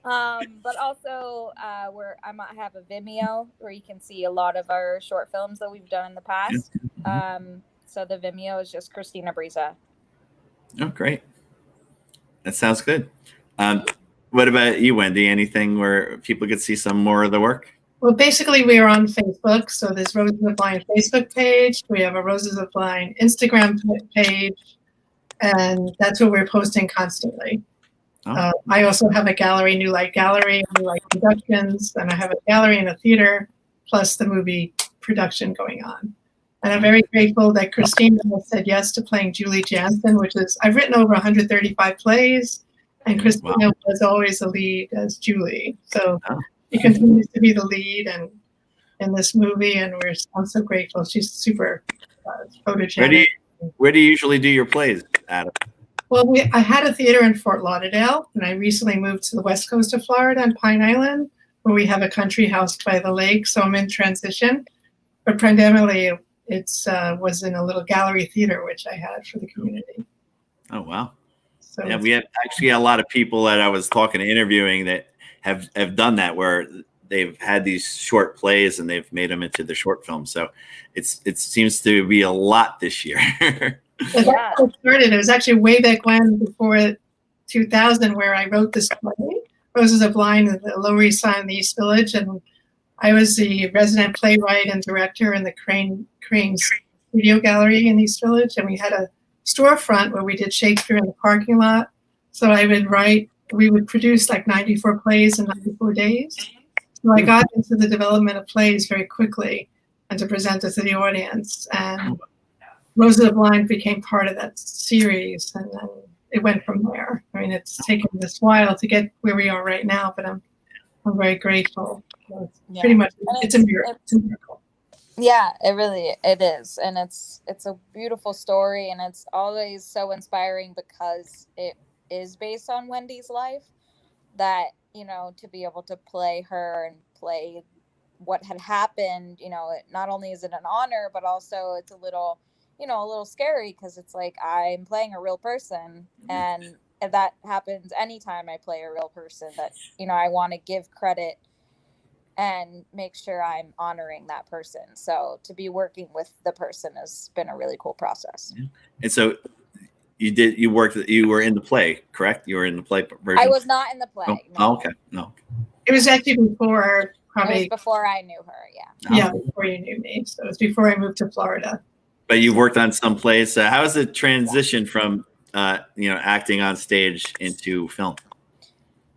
But also, I might have a Vimeo where you can see a lot of our short films that we've done in the past. So the Vimeo is just Christina Briza. Oh, great. That sounds good. What about you, Wendy? Anything where people could see some more of the work? Well, basically, we are on Facebook. So there's Roses of Blind Facebook page. We have a Roses of Blind Instagram page. And that's where we're posting constantly. I also have a gallery, New Light Gallery, New Light Productions, and I have a gallery and a theater, plus the movie production going on. And I'm very grateful that Christina has said yes to playing Julie Jansen, I've written over 135 plays, and Christina was always the lead as Julie. So she continues to be the lead in this movie, and I'm so grateful. She's super photogenic. Where do you usually do your plays, Adam? Well, I had a theater in Fort Lauderdale, and I recently moved to the west coast of Florida on Pine Island, where we have a country house by the lake, so I'm in transition. But primarily, it was in a little gallery theater, which I had for the community. Oh, wow. So yeah, we have actually a lot of people that I was talking to interviewing that have done that, where they've had these short plays and they've made them into the short film. So it seems to be a lot this year. That's how it started. It was actually way back when, before 2000, where I wrote this play, Roses of Blind, in the Lower East Side in the East Village, and I was the resident playwright and director in the Crane's Studio Gallery in East Village, and we had a storefront where we did Shakespeare in the parking lot. So we would produce like 94 plays in 94 days. So I got into the development of plays very quickly and to present it to the audience. And Roses of Blind became part of that series, and then it went from there. I mean, it's taken this while to get where we are right now, but I'm very grateful. So it's pretty much, it's a miracle. Yeah, it is. And it's a beautiful story, and it's always so inspiring because it is based on Wendy's life, that, to be able to play her and play what had happened, not only is it an honor, but also it's a little, you know, a little scary because it's like I'm playing a real person, and that happens anytime I play a real person, that, you know, I want to give credit and make sure I'm honoring that person. So to be working with the person has been a really cool process. And so you were in the play, correct? You were in the play version? I was not in the play. Oh, No. oh, okay. No. It was actually before, probably. It was before I knew her. Yeah. Yeah, before you knew me. So it was before I moved to Florida. But you've worked on some plays. How is the transition from acting on stage into film?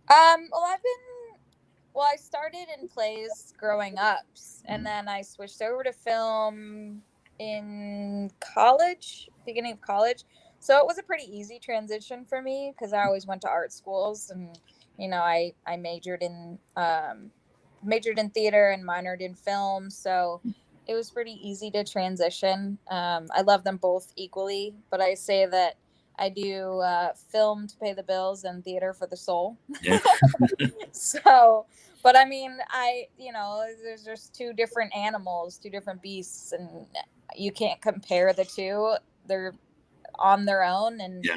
Well, I started in plays growing up, and then I switched over to film in college, beginning of college. So it was a pretty easy transition for me because I always went to art schools, and, you know, I majored in theater and minored in film. So it was pretty easy to transition. I love them both equally, but I say that I do film to pay the bills and theater for the soul. Yeah. So, but I mean, there's just two different animals, two different beasts, and you can't compare the two. They're on their own. And,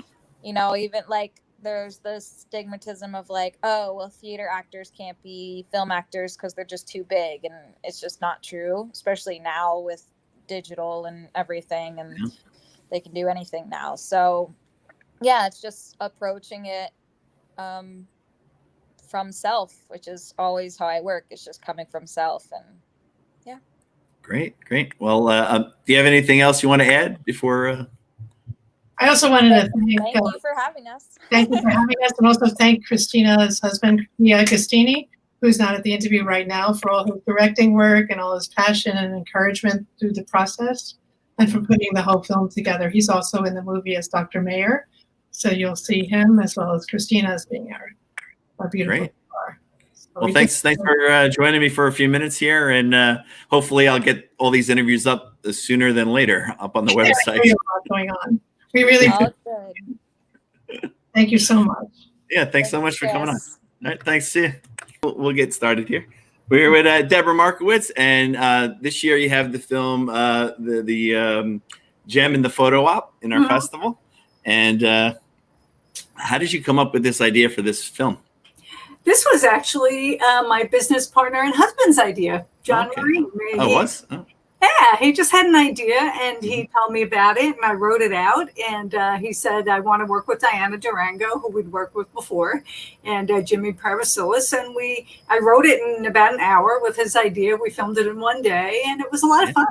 you know, even like there's this stigmatism of like, oh, well, theater actors can't be film actors because they're just too big. And it's just not true, especially now with digital and everything, and they can do anything now. So yeah, it's just approaching it from self, which is always how I work. It's just coming from self. And yeah. Great. Well, do you have anything else you want to add before? I also wanted to thank you for having us. Thank you for having us, and also thank Christina's husband, Mia Agostini, who's not at the interview right now, for all his directing work and all his passion and encouragement through the process, and for putting the whole film together. He's also in the movie as Dr. Mayer, so you'll see him as well as Christina as being our beautiful star. So well, thanks for joining me for a few minutes here, and hopefully I'll get all these interviews up sooner than later up on the website. There's a lot going on. We really thank you so much. Yeah, thanks so much for coming on. All right, thanks. See you. We'll get started here. We're here with Deborah Markowitz, and this year you have the film, the Gem in the Photo Op in our festival. And how did you come up with this idea for this film? This was actually my business partner and husband's idea, John Marie. Oh, it was? Oh. Yeah, he just had an idea, and he told me about it, and I wrote it out. And he said, I want to work with Diana Durango, who we'd worked with before, and Jimmy Parvasilis. And I wrote it in about an hour with his idea. We filmed it in one day, and it was a lot of fun.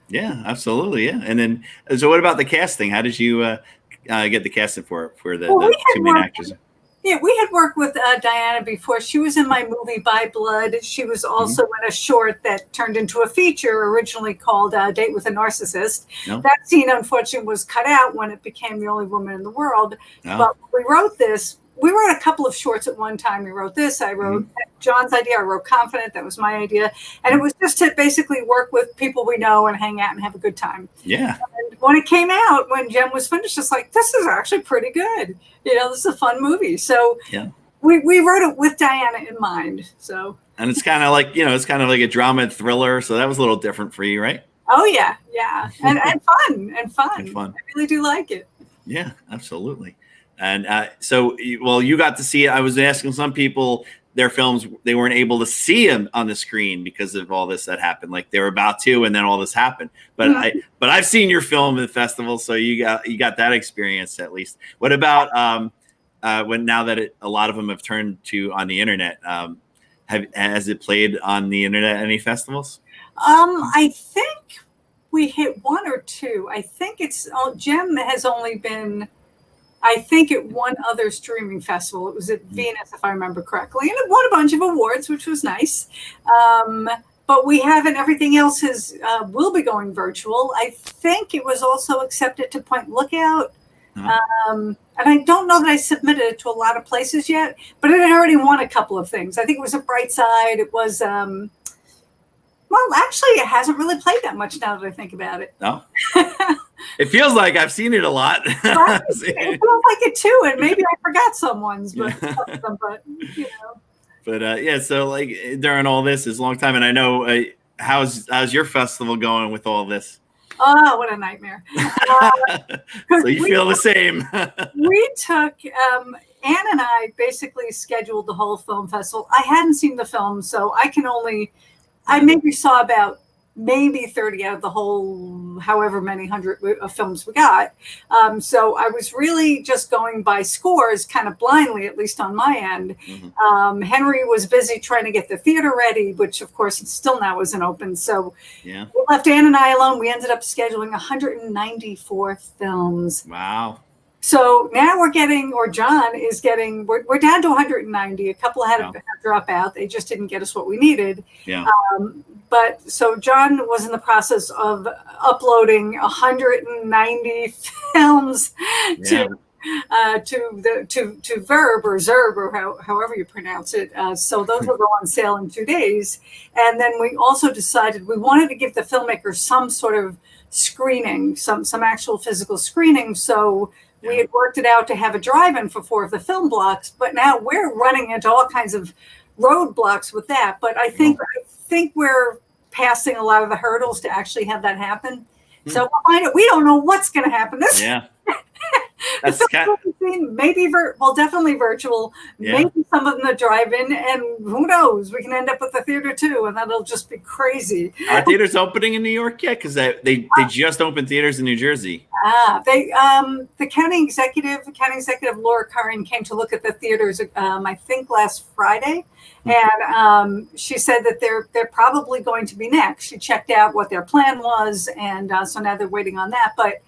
Yeah, absolutely. Yeah. And then, so what about the casting? How did you get the casting for the two main actors? Yeah, we had worked with Diana before. She was in my movie By Blood. She was also in a short that turned into a feature, originally called Date with a Narcissist. No. That scene, unfortunately, was cut out when it became The Only Woman in the World. No. But when we wrote this. We wrote a couple of shorts at one time. We wrote this. I wrote John's idea. I wrote Confident. That was my idea. And it was just to basically work with people we know and hang out and have a good time. Yeah. And when it came out, when Jem was finished, it's like, this is actually pretty good. You know, this is a fun movie. So we wrote it with Diana in mind. So. And it's kind of like, it's kind of like a drama and thriller. So that was a little different for you, right? Oh, yeah. Yeah. And fun. I really do like it. Yeah, absolutely. And so you got to see it. I was asking some people their films, they weren't able to see them on the screen because of all this that happened. Like they were about to, and then all this happened. But I've seen your film at the festival, so you got that experience at least. What about now that a lot of them have turned to on the internet? Has it played on the internet at any festivals? I think we hit one or two. I think Jem has only been. I think at one other streaming festival. It was at Venus, if I remember correctly. And it won a bunch of awards, which was nice. But we haven't. Everything else will be going virtual. I think it was also accepted to Point Lookout. And I don't know that I submitted it to a lot of places yet, but it had already won a couple of things. I think it was a Bright Side. It was... well, actually, it hasn't really played that much now that I think about it. No? It feels like I've seen it a lot. Right. It feels like it too, and maybe I forgot some ones, but you know. But so like during all this is a long time, and I know how's your festival going with all this? Oh, what a nightmare. So you feel the same. We took, Anne and I basically scheduled the whole film festival. I hadn't seen the film, so I maybe saw about maybe 30 out of the whole however many hundred of films we got. So I was really just going by scores kind of blindly, at least on my end. Henry was busy trying to get the theater ready, which of course still now isn't open. So we left Anne and I alone. We ended up scheduling 194 films. Wow. So now we're getting, or John is getting, we're down to 190. A couple had to drop out. They just didn't get us what we needed. Yeah. But so John was in the process of uploading 190 films to Verb or Zerb or however you pronounce it. So those will go on sale in 2 days. And then we also decided we wanted to give the filmmakers some sort of screening, some actual physical screening. So we had worked it out to have a drive-in for 4 of the film blocks, but now we're running into all kinds of roadblocks with that. But I think we're passing a lot of the hurdles to actually have that happen. So we'll find it. We don't know what's going to happen. That's maybe definitely virtual. Maybe some of them the drive-in, and who knows? We can end up with the theater too, and that'll just be crazy. Are theaters opening in New York yet? Because they just opened theaters in New Jersey. The county executive Laura Curran came to look at the theaters. I think last Friday, and she said that they're probably going to be next. She checked out what their plan was, and so now they're waiting on that. But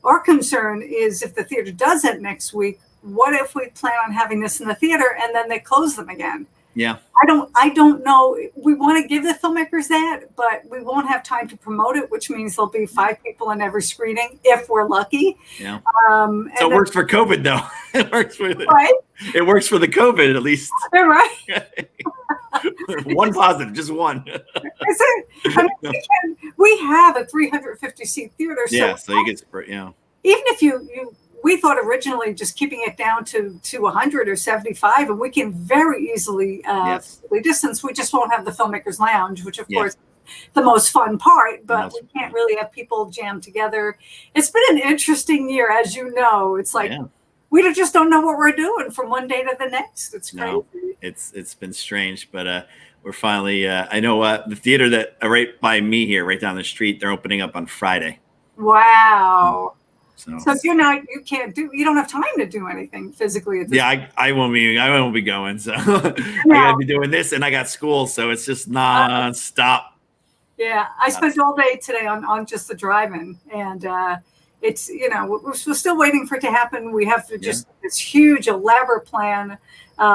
our concern is if the theater does it next week, what if we plan on having this in the theater and then they close them again? Yeah. I don't know. We want to give the filmmakers that, but we won't have time to promote it, which means there'll be 5 people in every screening if we're lucky. Yeah. So it works for COVID though. It works for It works for the COVID at least. Right. One positive, just one. We have a 350 seat theater. So you get, even if we thought originally just keeping it down to 100 or 75, and we can very easily distance. We just won't have the filmmakers lounge, which of course the most fun part, but we can't really have people jammed together. It's been an interesting year, as you know. It's like we just don't know what we're doing from one day to the next. It's crazy. No, it's been strange, but we're finally. I know the theater that right by me here, right down the street, they're opening up on Friday. Wow. So you don't have time to do anything physically at this point. I won't be going. So I gotta be doing this, and I got school, so it's just nonstop. Yeah, I spent all day today on just the drive-in, and it's we're still waiting for it to happen. We have just this huge elaborate plan,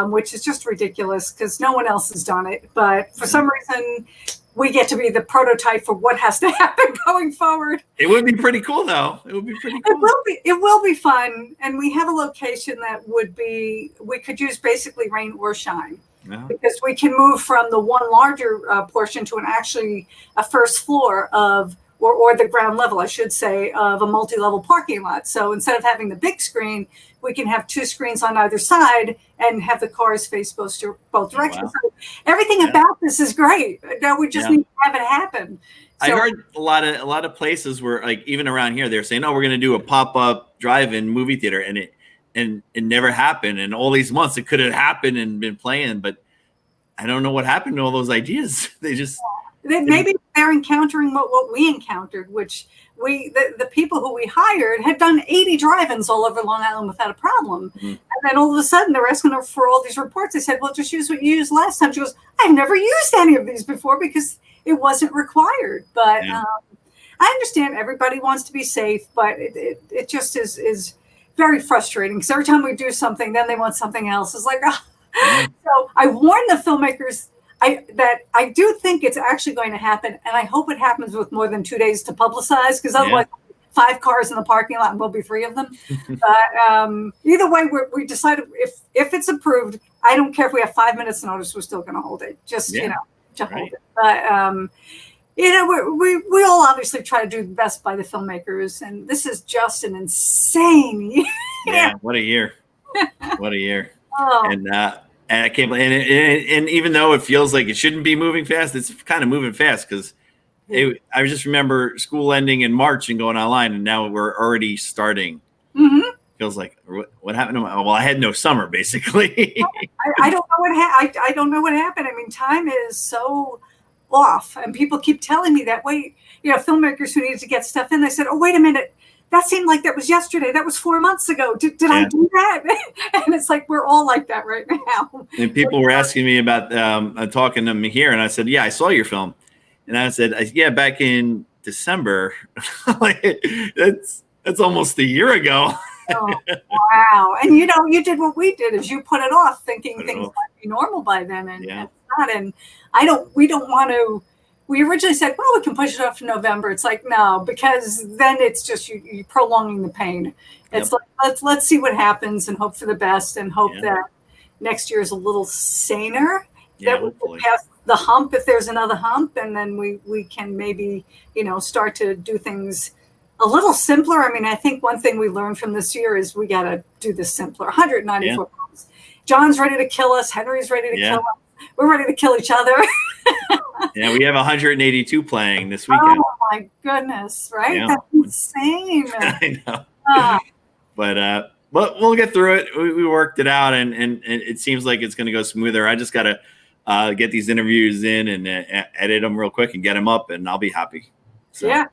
which is just ridiculous because no one else has done it. But for some reason, we get to be the prototype for what has to happen going forward. It would be pretty cool, though. It would be pretty cool. It will be fun, and we have a location that we could use basically rain or shine. Because we can move from the one larger portion to a first floor of, or the ground level, I should say, of a multi-level parking lot. So instead of having the big screen, we can have 2 screens on either side and have the cars face both directions. So everything about this is great. Now we just need to have it happen. So, I heard a lot of places where, like, even around here, they're saying, "Oh, we're going to do a pop-up drive-in movie theater," and it never happened. And all these months, it could have happened and been playing, but I don't know what happened to all those ideas. They just maybe they're encountering what we encountered, which the people who we hired had done 80 drive-ins all over Long Island without a problem. And then all of a sudden they're asking her for all these reports. I said, well, just use what you used last time. She goes, I've never used any of these before because it wasn't required. But I understand everybody wants to be safe, but it just is very frustrating because every time we do something, then they want something else. It's like, So I warned the filmmakers that I do think it's actually going to happen, and I hope it happens with more than 2 days to publicize, because otherwise 5 cars in the parking lot and we'll be free of them. But either way, we decided if it's approved, I don't care if we have 5 minutes notice, we're still going to hold it. Just to hold it. But we all obviously try to do the best by the filmmakers, and this is just an insane year. Yeah, what a year! What a year! And I can't believe, and even though it feels like it shouldn't be moving fast, it's kind of moving fast because I just remember school ending in March and going online, and now we're already starting. Mm-hmm. Feels like what happened to well, I had no summer basically. I don't know I don't know what happened. I mean, time is so off, and people keep telling me that. Wait, filmmakers who need to get stuff in, they said, "Oh, wait a minute, that seemed like that was yesterday. That was 4 months ago. Did I do that?" And it's like we're all like that right now. And people were asking me about talking to me here, and I said, "Yeah, I saw your film," and I said, "Yeah, back in December." Like, that's almost a year ago. Oh, wow. And you did what we did, is you put it off thinking things might be normal by then, and it's not. And we don't want to. We originally said, well, we can push it off to November. It's like, no, because then it's just you prolonging the pain. It's like, let's see what happens and hope for the best, and hope that next year is a little saner, that we will pass the hump if there's another hump, and then we can maybe, start to do things a little simpler. I mean, I think one thing we learned from this year is we got to do this simpler. 194 pounds. John's ready to kill us. Henry's ready to kill us. We're ready to kill each other. Yeah, we have 182 playing this weekend. Oh my goodness, right? Yeah. That's insane. I know. But we'll get through it. We worked it out, and it seems like it's going to go smoother. I just got to get these interviews in and edit them real quick and get them up, and I'll be happy. So. Yeah.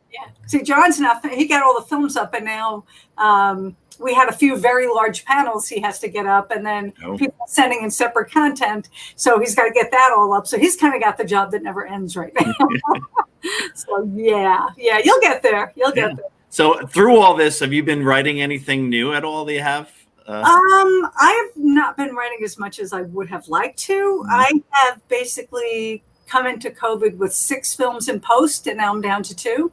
See, John's he got all the films up, and now we had a few very large panels he has to get up, and then people sending in separate content. So he's got to get that all up. So he's kind of got the job that never ends right now. So yeah, you'll get there. You'll get there. So through all this, have you been writing anything new at all that you have? I have not been writing as much as I would have liked to. I have basically come into COVID with 6 films in post, and now I'm down to 2.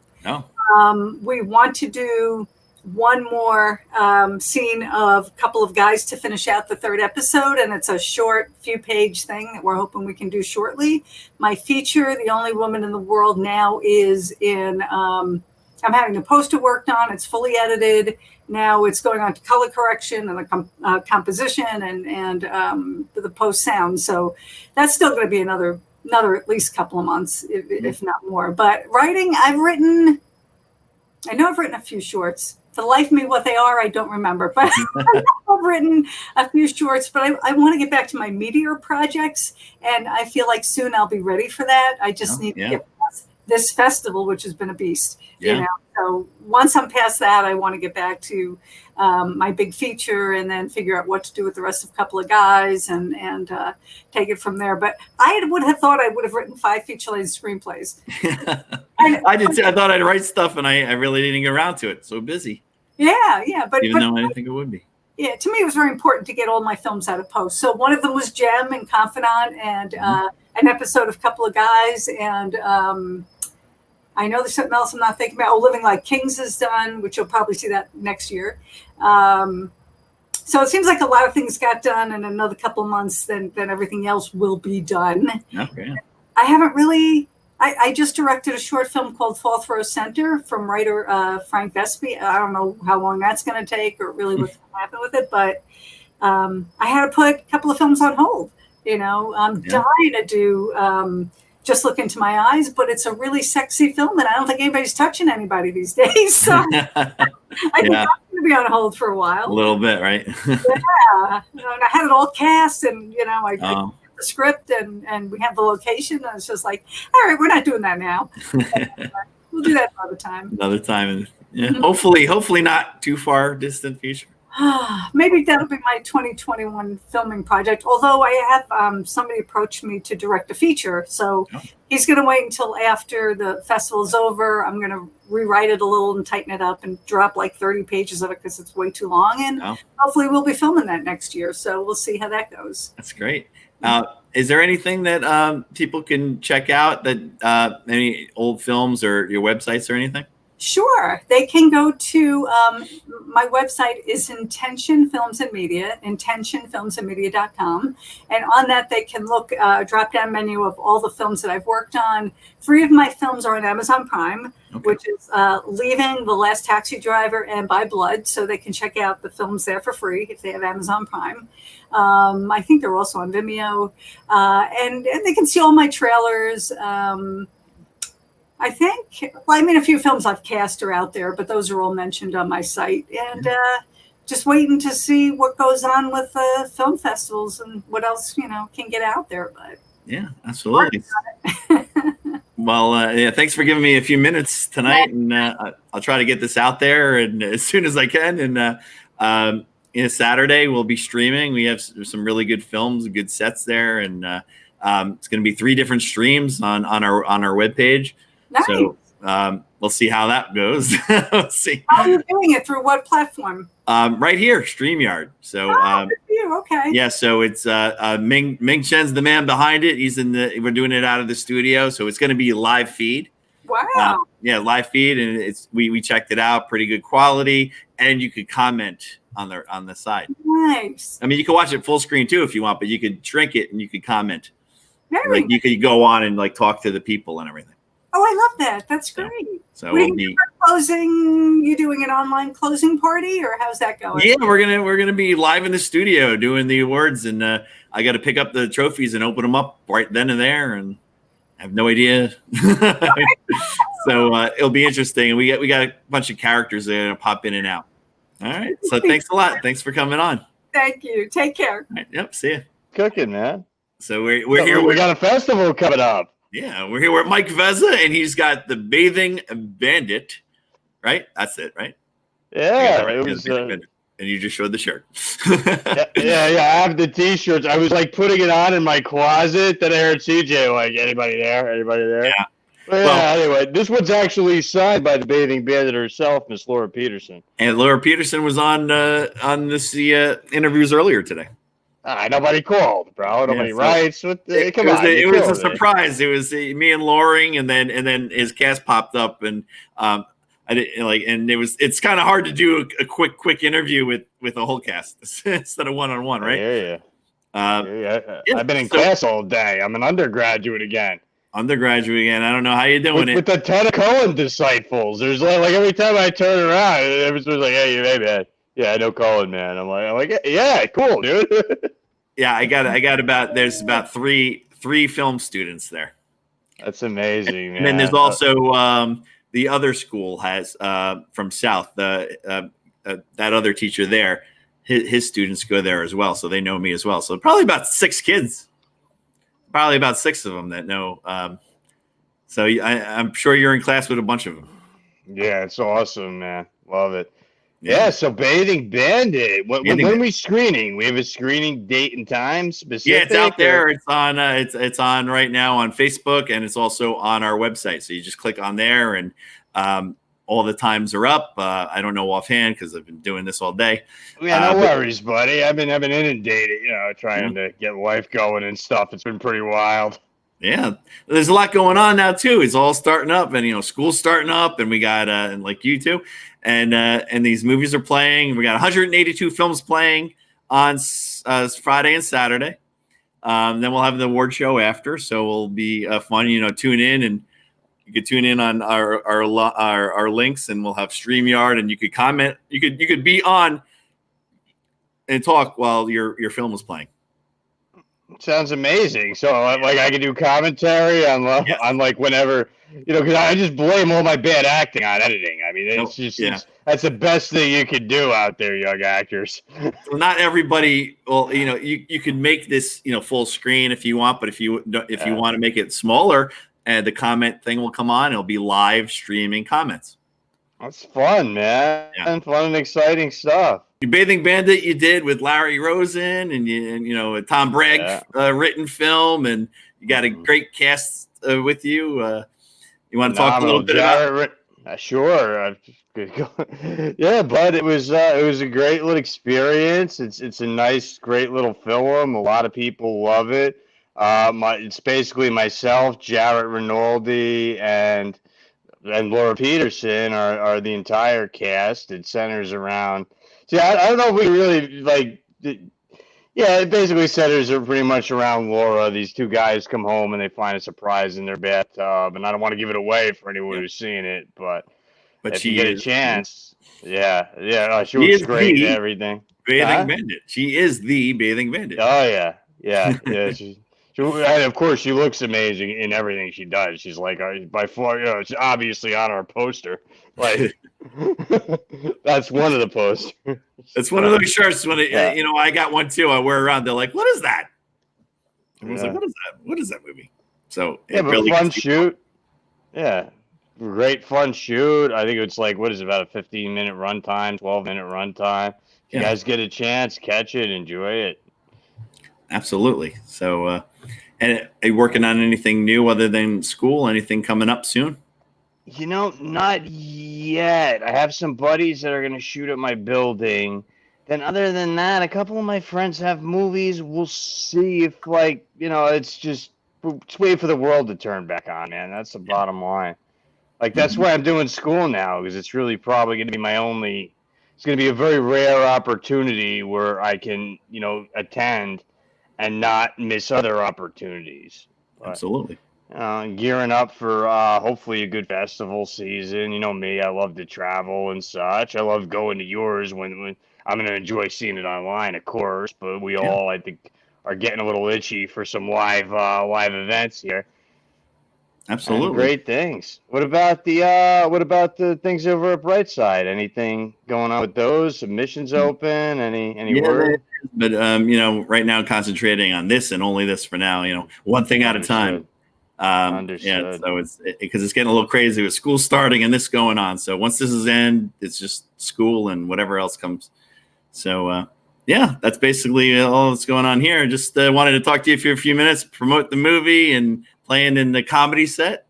We want to do one more scene of a couple of guys to finish out the 3rd episode, and it's a short few-page thing that we're hoping we can do shortly. My feature, The Only Woman in the World, now is in I'm having the poster worked on. It's fully edited. Now it's going on to color correction and the composition and the post sound. So that's still going to be another at least couple of months, if not more. But writing, I know I've written a few shorts. For the life of me, what they are, I don't remember. But I've written a few shorts, but I want to get back to my meteor projects, and I feel like soon I'll be ready for that. I just need to get past this festival, which has been a beast. So once I'm past that, I want to get back to my big feature, and then figure out what to do with the rest of a couple of guys, and take it from there. But I would have thought I would have written 5 feature-length screenplays. I did too. I thought I'd write stuff, and I really didn't get around to it. So busy. Yeah. But even though I didn't think it would be. Yeah, to me, it was very important to get all my films out of post. So one of them was Gem and Confidant, and an episode of Couple of Guys, and I know there's something else I'm not thinking about. Living Like Kings is done, which you'll probably see that next year. So it seems like a lot of things got done, and another couple of months, then everything else will be done. Okay. I haven't really. I just directed a short film called Fall Throw Center from writer Frank Vespi. I don't know how long that's going to take, or really what's going to happen with it, but I had to put a couple of films on hold. I'm dying to do Just Look Into My Eyes, but it's a really sexy film, and I don't think anybody's touching anybody these days. So I think that's going to be on hold for a while. A little bit, right? Yeah. And I had it all cast, and I the script, and we have the location, and it's just like, all right, we're not doing that now. We'll do that another time. Another time. Yeah. Hopefully not too far distant future. Maybe that'll be my 2021 filming project. Although I have somebody approached me to direct a feature, so he's going to wait until after the festival's over. I'm going to rewrite it a little and tighten it up and drop like 30 pages of it because it's way too long. And hopefully we'll be filming that next year. So we'll see how that goes. That's great. Is there anything that people can check out, that any old films or your websites or anything? Sure. They can go to my website is Intention Films and Media, intentionfilmsandmedia.com. And on that, they can look a drop-down menu of all the films that I've worked on. 3 of my films are on Amazon Prime, which is Leaving, The Last Taxi Driver, and By Blood. So they can check out the films there for free if they have Amazon Prime. I think they're also on Vimeo. And they can see all my trailers. I think, well, I mean, a few films I've cast are out there, but those are all mentioned on my site. And just waiting to see what goes on with film festivals and what else, can get out there. But yeah, absolutely. Well, yeah, thanks for giving me a few minutes tonight, and I'll try to get this out there and as soon as I can. And Saturday we'll be streaming. We have some really good films, good sets there, and it's going to be 3 different streams on our webpage. Nice. So we'll see how that goes. We'll see. How are you doing it? Through what platform? Right here, StreamYard. So okay. yeah, so it's Ming Chen's the man behind it. We're doing it out of the studio, so it's going to be live feed. Wow. Yeah, live feed, and we checked it out, pretty good quality, and you could comment on the side. Nice. I mean, you can watch it full screen too if you want, but you could shrink it and you could comment. Very like you could go on and like talk to the people and everything. Oh, I love that. That's great. So we'll be closing. You doing an online closing party, or how's that going? Yeah, we're gonna be live in the studio doing the awards, and I got to pick up the trophies and open them up right then and there, and I have no idea. So it'll be interesting. We got a bunch of characters that are gonna pop in and out. All right. So thanks a lot. Thanks for coming on. Thank you. Take care. Right, yep. See ya. Cooking, man. So we're here. We got a festival coming up. Yeah, we're here with Mike Vezza, and he's got the Bathing Bandit. Right? That's it, right? Yeah, right. it was. And you just showed the shirt. yeah. I have the T-shirts. I was like putting it on in my closet. Then I heard CJ like, "Anybody there? Anybody there?" Yeah. Well, anyway, this one's actually signed by the Bathing Bandit herself, Miss Laura Peterson. And Laura Peterson was on this interviews earlier today. Nobody called, bro. Nobody writes. Come on, it was a surprise. It was me and Loring, and then his cast popped up, and I didn't like, and it's kind of hard to do a quick interview with a whole cast instead of one-on-one, right? Yeah. I've been in class all day. I'm an undergraduate again. I don't know how you're doing with a ton of Cohen disciples. There's like every time I turn around, everyone's like, "Hey, man, yeah, I know Cohen, man." I'm like, yeah, cool, dude. Yeah, there's about three film students there. That's amazing, man. And then there's also the other school has from South that other teacher there. His students go there as well, so they know me as well. So probably about 6 kids. Probably about 6 of them that know. So I'm sure you're in class with a bunch of them. Yeah, it's awesome, man. Love it. Yeah, so Bathing Bandit. When are we screening? We have a screening date and time specific? Yeah, it's out there. It's on it's on right now on Facebook, and it's also on our website. So you just click on there, and all the times are up. I don't know offhand because I've been doing this all day. Yeah, no worries, buddy. I've been inundated, trying to get life going and stuff. It's been pretty wild. Yeah, there's a lot going on now too. It's all starting up, and school's starting up, and we got and like you too, and these movies are playing. We got 182 films playing on Friday and Saturday. Then we'll have the award show after, so it'll be fun. Tune in, and you could tune in on our links, and we'll have StreamYard, and you could comment. You could be on and talk while your film was playing. Sounds amazing. So like I can do commentary on like whenever, because I just blame all my bad acting on editing. I mean, it's that's the best thing you could do out there, young actors. So not everybody. Well, you could make this full screen if you want, but if you want to make it smaller, and the comment thing will come on, it'll be live streaming comments. That's fun, man. Yeah. Fun and exciting stuff. Bathing Bandit you did with Larry Rosen and a Tom Bragg written film, and you got a great cast with you. You want to talk a little bit about it? Sure. Yeah, but it was a great little experience. It's a nice, great little film. A lot of people love it. It's basically myself, Jarrett Rinaldi, and Laura Peterson are the entire cast. It centers around. See, I don't know if we really it basically centers pretty much around Laura. These 2 guys come home and they find a surprise in their bathtub, and I don't want to give it away for anyone who's seen it, but if you get a chance, she was great and everything. Bathing Bandit. She is the Bathing Bandit. Oh yeah. And of course, she looks amazing in everything she does. She's like by far, it's obviously on our poster. Like that's one of the posters. It's one of those shirts. When Yeah. I got one too. I wear around. They're like, "What is that?" I was like, "What is that? What is that movie?" So yeah, but really fun shoot. Yeah, great fun shoot. I think it's like what is it, about a 15-minute runtime, 12-minute runtime. If you guys get a chance, catch it, enjoy it. Absolutely. So, and are you working on anything new other than school? Anything coming up soon? Not yet. I have some buddies that are going to shoot at my building. Then other than that, a couple of my friends have movies. We'll see if it's just wait for the world to turn back on, man. That's the bottom line. Like that's why I'm doing school now, because it's really probably going to be it's going to be a very rare opportunity where I can, attend and not miss other opportunities. Absolutely. Gearing up for hopefully a good festival season. You know me, I love to travel and such. I love going to yours when I'm going to enjoy seeing it online, of course. But we all, I think, are getting a little itchy for some live events here. Absolutely. And great things. What about the things over at Brightside? Anything going on with those? Submissions open? Any word? But right now concentrating on this and only this for now. One thing at a time. Understood. Yeah, so it's because it's getting a little crazy with school starting and this going on. So once this is end, it's just school and whatever else comes. So that's basically all that's going on here. Just wanted to talk to you for a few minutes, promote the movie and playing in the comedy set.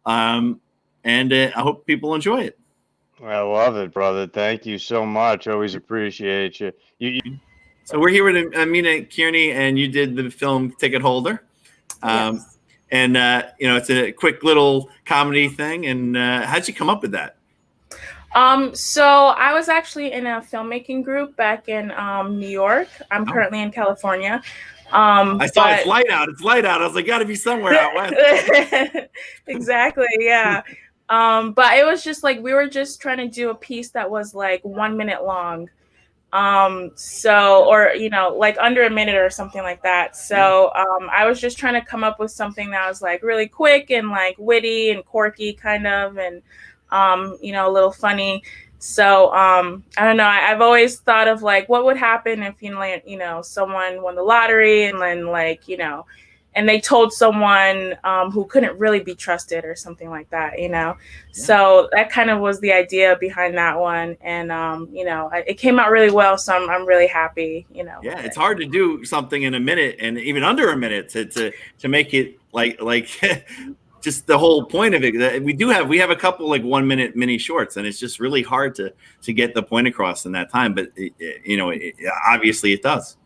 And I hope people enjoy it. I love it, brother. Thank you so much. Always appreciate you. So we're here with Amina Kearney, and you did the film Ticket Holder. Yes. And, it's a quick little comedy thing. And how'd you come up with that? So I was actually in a filmmaking group back in New York. I'm currently in California. I saw it's light out. It's light out. I was like, got to be somewhere out west. Exactly. Yeah. But it was just like, we were just trying to do a piece that was like 1 minute long. Like under a minute or something like that. So, I was just trying to come up with something that was like really quick and like witty and quirky kind of, and, a little funny. So, I don't know. I've always thought of like, what would happen if, someone won the lottery and then and they told someone who couldn't really be trusted or something like that, So that kind of was the idea behind that one. And, it came out really well. So I'm really happy, Yeah, it's hard to do something in a minute and even under a minute to make it like just the whole point of it. We have a couple like 1 minute mini shorts, and it's just really hard to get the point across in that time. But, obviously it does.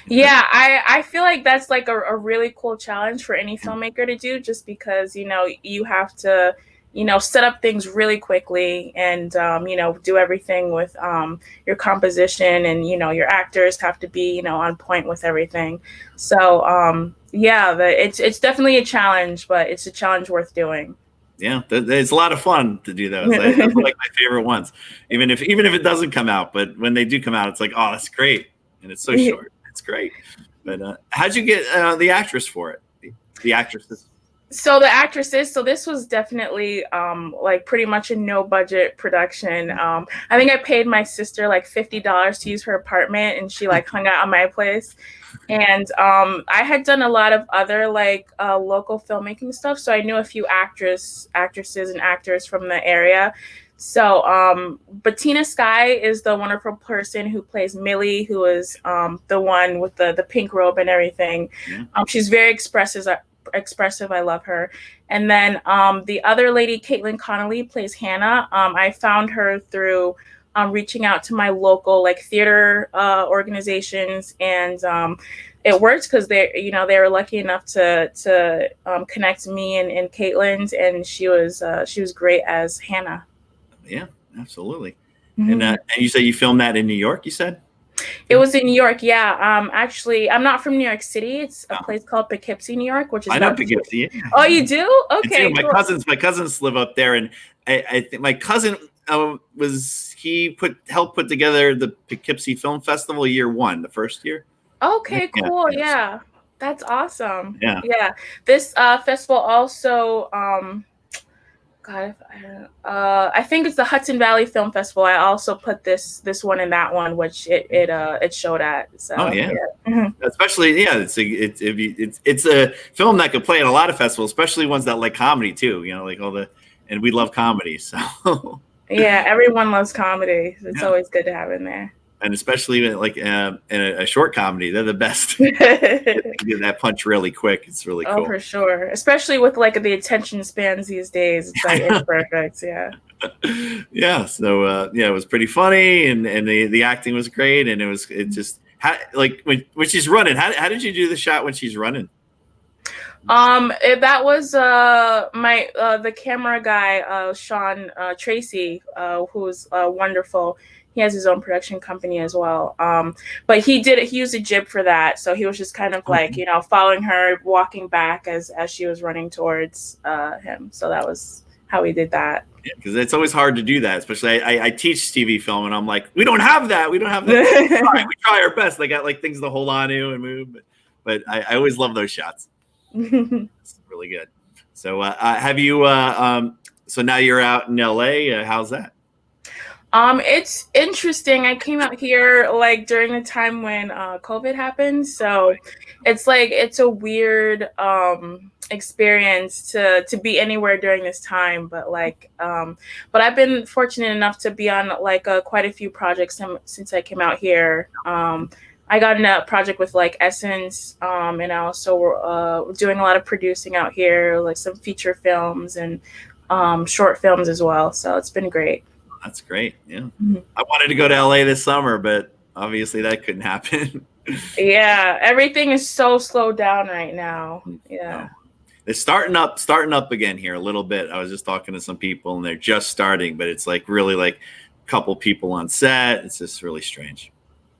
Yeah, I feel like that's like a really cool challenge for any filmmaker to do, just because, you have to, set up things really quickly and, do everything with your composition and, your actors have to be, on point with everything. So, it's definitely a challenge, but it's a challenge worth doing. Yeah, it's a lot of fun to do those. Those are like my favorite ones, even if it doesn't come out. But when they do come out, it's like, oh, that's great. And it's so short. It's great. But how'd you get the actress for it? The actresses? So the actresses, so this was definitely like pretty much a no budget production. I think I paid my sister like $50 to use her apartment, and she like hung out on my place. And I had done a lot of other like local filmmaking stuff, so I knew a few actresses and actors from the area. So Bettina Sky is the wonderful person who plays Millie, who is the one with the pink robe and everything. She's very expressive. I love her. And then the other lady, Caitlin Connolly, plays Hannah. I found her through reaching out to my local like theater organizations, and it worked because they were lucky enough to connect me and Caitlin, and she was great as Hannah. Yeah, absolutely. Mm-hmm. And you say you filmed that in New York, you said? It was in New York, yeah. Actually, I'm not from New York City. It's a place called Poughkeepsie, New York, which is I know Poughkeepsie. Yeah. Oh, you do? Okay. My cousins live up there, and I think my cousin helped put together the Poughkeepsie Film Festival year one, the first year. Okay, cool. Yeah. That's awesome. Yeah. Yeah. This festival also, God, I think it's the Hudson Valley Film Festival. I also put this one and that one, which it showed at. So. Oh yeah. Mm-hmm. Especially, yeah, it's a film that could play at a lot of festivals, especially ones that like comedy too. You know, like and we love comedy, so. Yeah, everyone loves comedy. It's Yeah. always good to have in there. And especially like in a short comedy, they're the best. They get that punch really quick. It's really cool. Oh, for sure. Especially with like the attention spans these days. It's like it's perfect. Yeah. Yeah. So yeah, it was pretty funny, and the acting was great, and it just like when she's running. How did you do the shot when she's running? That was the camera guy, Sean Tracy, who's wonderful. He has his own production company as well. But he used a jib for that. So he was just kind of like, following her, walking back as she was running towards him. So that was how he did that. Yeah, because it's always hard to do that, especially I teach TV film, and I'm like, we don't have that. We try our best. They got like things to hold on to and move, but I always love those shots. It's really good. So have you so now you're out in LA, how's that? It's interesting. I came out here like during the time when COVID happened, so it's like it's a weird experience to be anywhere during this time, but but I've been fortunate enough to be on like quite a few projects since I came out here. I got in a project with like Essence, and I also we're doing a lot of producing out here, like some feature films and short films as well. So it's been great. That's great. Yeah. Mm-hmm. I wanted to go to LA this summer, but obviously that couldn't happen. Yeah. Everything is so slowed down right now. Yeah. No. It's starting up again here a little bit. I was just talking to some people and they're just starting, but it's like really like a couple people on set. It's just really strange.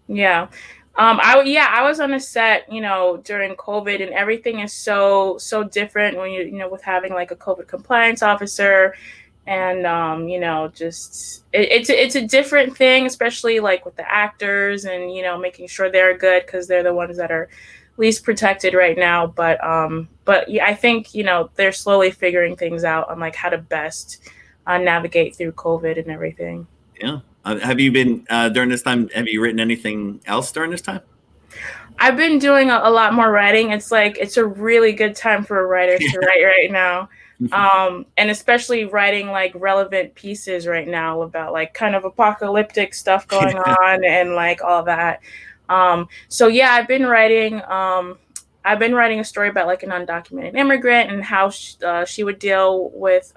Yeah. I was on a set, during COVID, and everything is so different when with having like a COVID compliance officer, and just it's a different thing, especially like with the actors and making sure they're good because they're the ones that are least protected right now. But yeah, I think they're slowly figuring things out on like how to best navigate through COVID and everything. Yeah. Have you been during this time? Have you written anything else during this time? I've been doing a lot more writing. It's like it's a really good time for a writer to write right now, and especially writing like relevant pieces right now about like kind of apocalyptic stuff going on and like all that. So yeah, I've been writing a story about like an undocumented immigrant and how she would deal with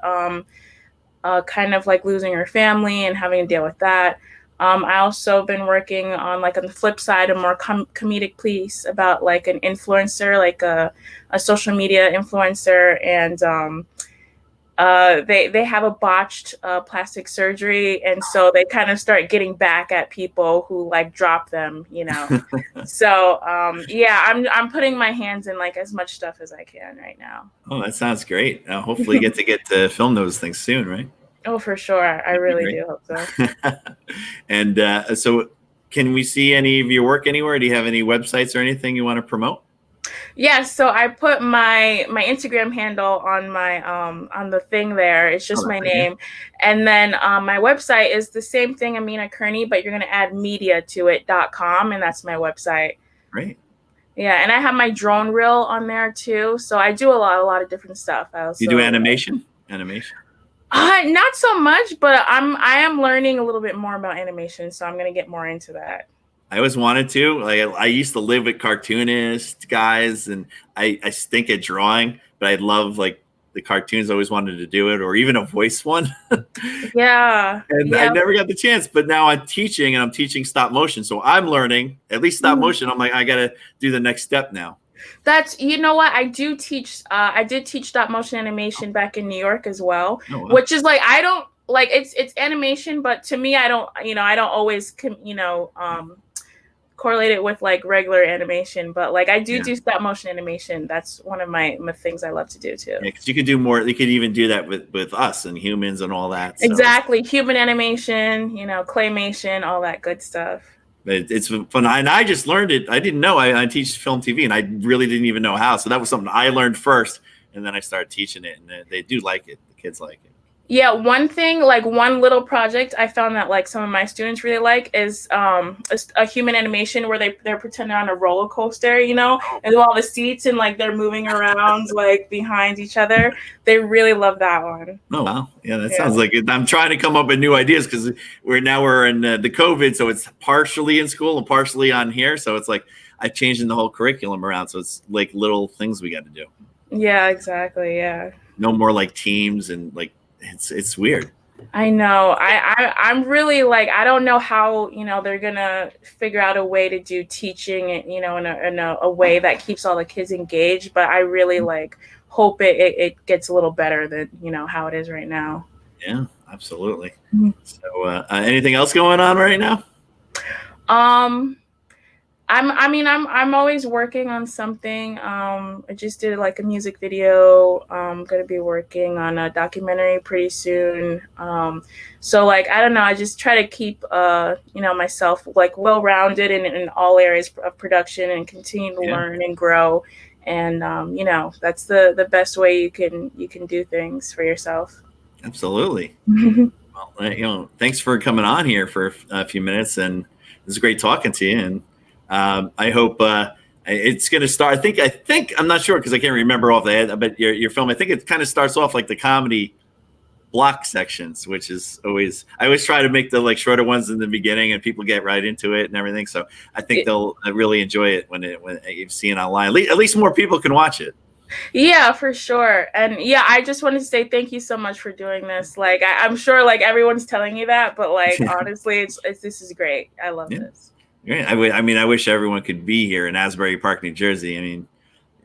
kind of like losing her family and having to deal with that. I also been working on like on the flip side, a more comedic piece about like an influencer, like a social media influencer, and they have a botched plastic surgery, and so they kind of start getting back at people who like drop them, So yeah, I'm putting my hands in like as much stuff as I can right now. Oh, that sounds great. Hopefully get to film those things soon, right? Oh, for sure. I really do hope so. And so can we see any of your work anywhere? Do you have any websites or anything you want to promote? Yeah, so I put my Instagram handle on my on the thing there. It's just my name. And then my website is the same thing, Amina Kearney, but you're going to add media to it.com, and that's my website. Great. Yeah, and I have my drone reel on there too. So I do a lot of different stuff. You do animation? Not so much, but I am learning a little bit more about animation, so I'm going to get more into that. I always wanted to. Like I used to live with cartoonist guys, and I stink at drawing, but I love like the cartoons. I always wanted to do it, or even a voice one. Yeah. And I never got the chance, but now I'm teaching, and I'm teaching stop motion, so I'm learning at least stop motion. I'm like, I got to do the next step now. That's, what I do teach. I did teach stop motion animation back in New York as well, which is like, I don't like it's animation, but to me, I don't always, correlate it with like regular animation, but like I do stop motion animation. That's one of my things I love to do too. Yeah, because you could do more. You could even do that with us and humans and all that. So. Exactly. Human animation, claymation, all that good stuff. it's fun. And I just learned it. I didn't know I teach film TV, and I really didn't even know how. So that was something I learned first, and then I started teaching it, and they do like it. The kids like it. Yeah, one thing, like one little project I found that like some of my students really like is a human animation where they're pretending on a roller coaster, you know, and all the seats and like they're moving around like behind each other. They really love that one. Oh wow, yeah, that sounds like it. I'm trying to come up with new ideas because we're in the COVID, so it's partially in school and partially on here. So it's like I've changed the whole curriculum around. So it's like little things we got to do. Yeah, exactly. Yeah. No more like teams and like. It's weird. I know. I'm really like, I don't know how, you know, they're gonna figure out a way to do teaching, you know, in a way that keeps all the kids engaged. But I really like hope it gets a little better than, you know, how it is right now. Yeah, absolutely. Mm-hmm. So anything else going on right now? I'm always working on something. I just did like a music video. I'm gonna be working on a documentary pretty soon. So like I don't know. I just try to keep you know, myself like well-rounded in all areas of production and continue to learn and grow. And you know, that's the best way you can do things for yourself. Absolutely. Well, you know, thanks for coming on here for a few minutes, and it was great talking to you. And I hope it's going to start. I think I'm not sure because I can't remember off the head. But your film, I think it kind of starts off like the comedy block sections, which is I always try to make the like shorter ones in the beginning, and people get right into it and everything. So I think they'll really enjoy it when you see it online. At least more people can watch it. Yeah, for sure. And yeah, I just wanted to say thank you so much for doing this. Like I'm sure like everyone's telling you that, but like honestly, this is great. I love this. Great. I mean, I wish everyone could be here in Asbury Park, New Jersey. I mean,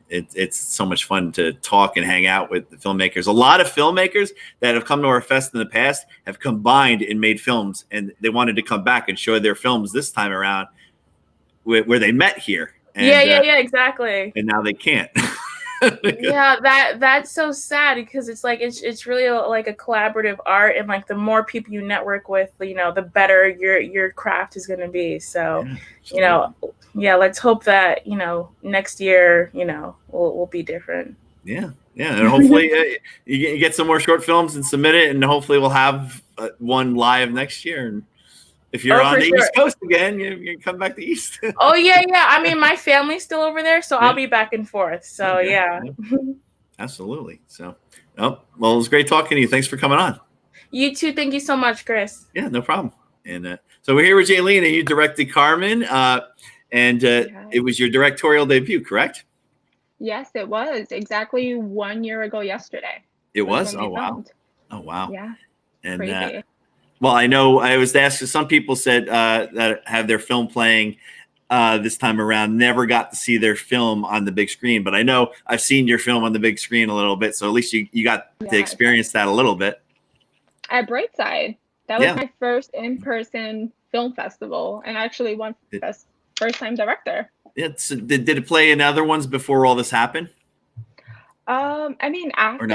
it's so much fun to talk and hang out with the filmmakers. A lot of filmmakers that have come to our fest in the past have combined and made films, and they wanted to come back and show their films this time around where they met here. And, yeah, exactly. And now they can't. Yeah, that's so sad because it's like it's really like a collaborative art, and like the more people you network with, you know, the better your craft is going to be. So you know, let's hope that, you know, next year, you know, will be different. Yeah, and hopefully you get some more short films and submit it, and hopefully we'll have one live next year. And if you're on the East Coast again, you come back to East. Oh yeah. I mean, my family's still over there, so I'll be back and forth. So yeah. Absolutely. So, well, it was great talking to you. Thanks for coming on. You too. Thank you so much, Chris. Yeah, no problem. And so we're here with Jaylene, and you directed Carmen, and it was your directorial debut, correct? Yes, it was exactly 1 year ago yesterday. It was? Oh wow. Oh wow. Yeah. And crazy. well, I know I was asked. Some people said that have their film playing this time around never got to see their film on the big screen, but I know I've seen your film on the big screen a little bit, so at least you got to experience that a little bit. At Brightside, that was my first in-person film festival, and actually won best first-time director. Did it play in other ones before all this happened? I mean, after,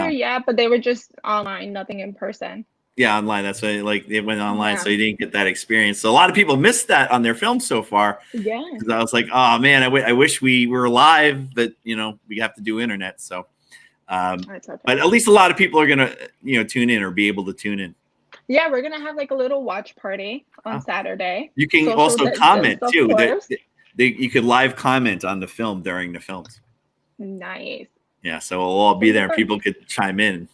but they were just online, nothing in person. Yeah, online. That's why it went online, so you didn't get that experience. So a lot of people missed that on their films so far. Yeah. Because I was like, oh man, I wish we were live, but you know we have to do internet. So, but at least a lot of people are gonna tune in or be able to tune in. Yeah, we're gonna have like a little watch party on Saturday. You can also comment too. You could live comment on the film during the films. Nice. Yeah, so we'll all be there and people could chime in.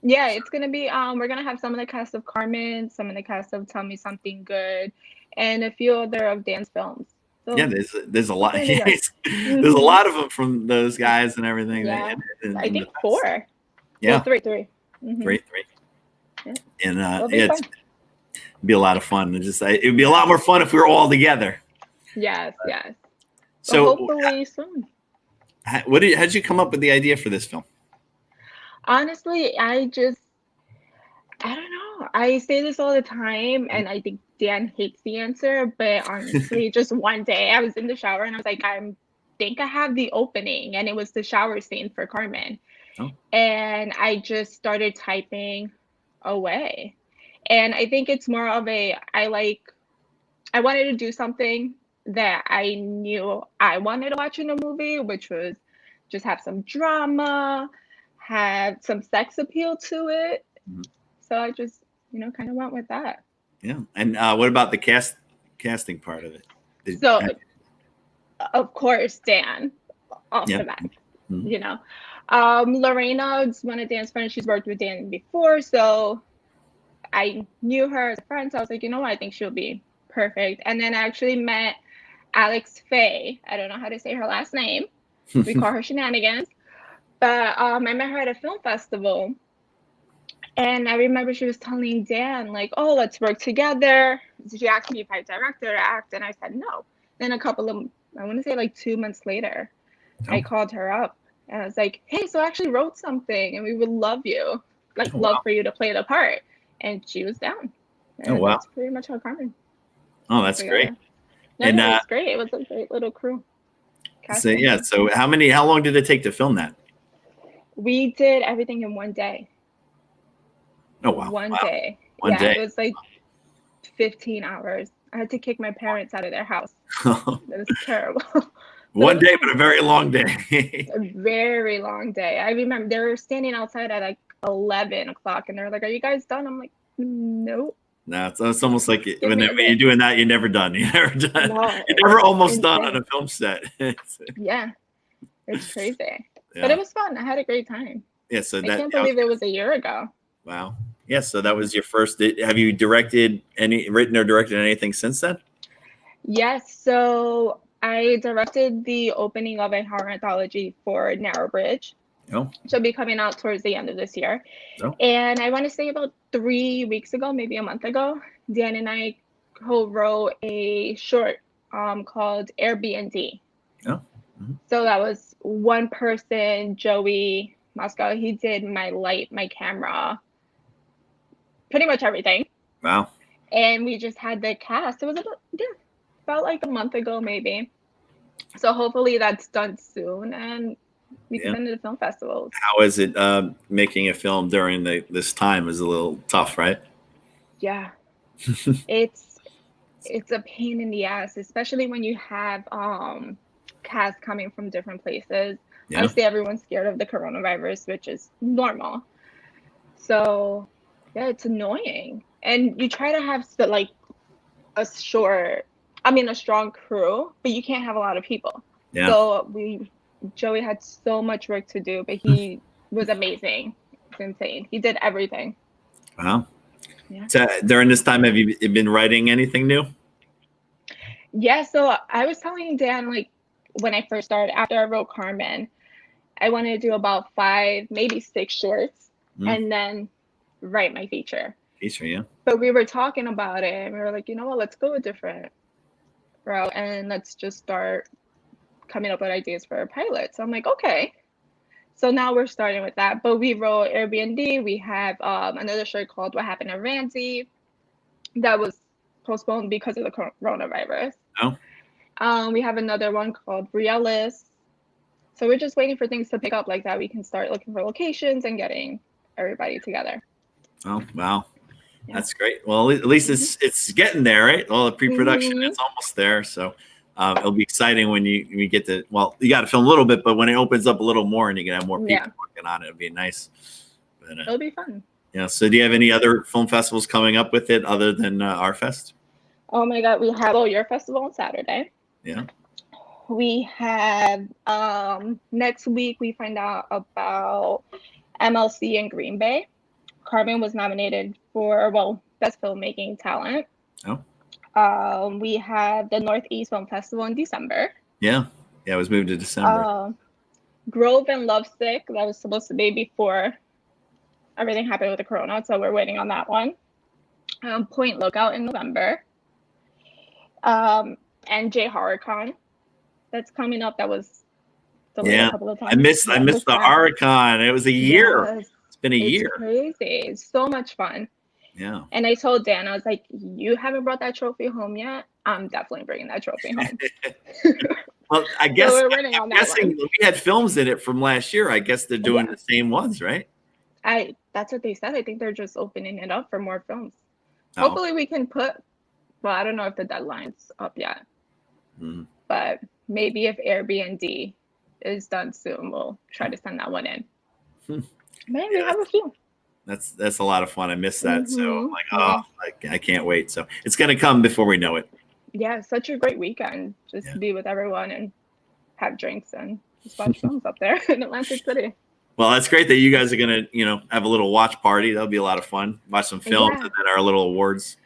Yeah, it's gonna be we're gonna have some of the cast of Carmen, some of the cast of Tell Me Something Good, and a few other of Dan's films. So yeah, there's a lot. There's a lot of them from those guys and everything. Yeah, I think 4. Yeah, well, 3. Mm-hmm. 3. Yeah. And it'd be a lot of fun. It'd be a lot more fun if we were all together. Yes. So hopefully soon. How'd you come up with the idea for this film? Honestly, I don't know. I say this all the time, and I think Dan hates the answer, but honestly, just one day I was in the shower and I was like, I think I have the opening, and it was the shower scene for Carmen. Oh. And I just started typing away. And I think it's more of I like I wanted to do something that I knew I wanted to watch in a movie, which was just have some drama, have some sex appeal to it. Mhm. So I just, kind of went with that. Yeah. And what about the casting part of it? So, of course, Dan, off Yeah. the bat, Mhm. Lorena is one of Dan's friends. She's worked with Dan before, so I knew her as a friend. So I was like, I think she'll be perfect. And then I actually met Alex Faye. I don't know how to say her last name. We call her Shenanigans. But I met her at a film festival. And I remember she was telling Dan, like, oh, let's work together. She asked me if I directed or act, and I said no. Then I want to say like 2 months later, I called her up and I was like, hey, so I actually wrote something and we would love you, love for you to play the part. And she was down. And that's pretty much how Carmen. Oh, that's great. No, And it was great. It was a great little crew. So yeah, so how long did it take to film that? We did everything in one day. Oh wow. One day. One day. It was like 15 hours. I had to kick my parents out of their house. It was terrible. One day, but a very long day. A very long day. I remember they were standing outside at like 11 o'clock and they're like, are you guys done? I'm like, nope. No, it's almost like when you're doing that, you're never done. You're never done. No, you're never almost done on a film set. Yeah, it's crazy. Yeah. But it was fun. I had a great time. Yeah, so I can't believe it was a year ago. Wow. Yeah, so that was your first. Have you written or directed anything since then? Yes, so I directed the opening of a horror anthology for Narrow Bridge. Oh. She'll be coming out towards the end of this year. Oh. And I want to say about 3 weeks ago, maybe a month ago, Dan and I co-wrote a short called Airbnb. Oh. Mm-hmm. So that was one person, Joey Moscow. He did my light, my camera, pretty much everything. Wow. And we just had the cast. It was about like a month ago, maybe. So hopefully that's done soon and we can send it to film festivals. How is it making a film during this time is a little tough, right? Yeah. It's a pain in the ass, especially when you have cast coming from different places. Yeah. Honestly, everyone's scared of the coronavirus, which is normal. So yeah, it's annoying. And you try to have a strong crew, but you can't have a lot of people. Yeah. So Joey had so much work to do, but he was amazing. It's insane. He did everything. Wow. Yeah. So during this time, have you been writing anything new? Yeah. So I was telling Dan, like when I first started, after I wrote Carmen, I wanted to do about 5, maybe 6 shorts and then write my feature. Feature, yeah. But we were talking about it and we were like, you know what, let's go a different route and let's just start coming up with ideas for a pilot. So I'm like, okay. So now we're starting with that. But we wrote Airbnb. We have another short called What Happened to Ramsey that was postponed because of the coronavirus. Oh. We have another one called Realist. So we're just waiting for things to pick up like that. We can start looking for locations and getting everybody together. Oh, wow. Yeah. That's great. Well, at least it's getting there, right? All the pre-production is almost there. So it'll be exciting when you get to, you got to film a little bit, but when it opens up a little more and you can have more people working on it, it'll be nice. But, it'll be fun. Yeah. So do you have any other film festivals coming up with it other than our fest? Oh my God. We have Your Festival on Saturday. Yeah. We have next week we find out about MLC in Green Bay. Carmen was nominated for Best Filmmaking Talent. Oh. We have the Northeast Film Festival in December. Yeah, it was moved to December. Grove and Lovesick, that was supposed to be before everything happened with the corona, so we're waiting on that one. Point Lookout in November. And J HorrorCon, that's coming up. That was delayed a couple of times. I missed the HorrorCon. It was a year. Yes. It's been a year. It's crazy. It's so much fun. Yeah. And I told Dan, I was like, you haven't brought that trophy home yet? I'm definitely bringing that trophy home. Well, I guess so I'm guessing we had films in it from last year. I guess they're doing the same ones, right? That's what they said. I think they're just opening it up for more films. Hopefully we can put well, I don't know if the deadline's up yet, Mhm. but maybe if Airbnb is done soon, we'll try to send that one in. Maybe we have a few. That's a lot of fun. I miss that. So I'm like, Yeah. I can't wait. So it's going to come before we know it. Yeah, such a great weekend just to be with everyone and have drinks and just watch films up there in Atlantic City. Well, that's great that you guys are going to, have a little watch party. That'll be a lot of fun. Watch some films and then our little awards.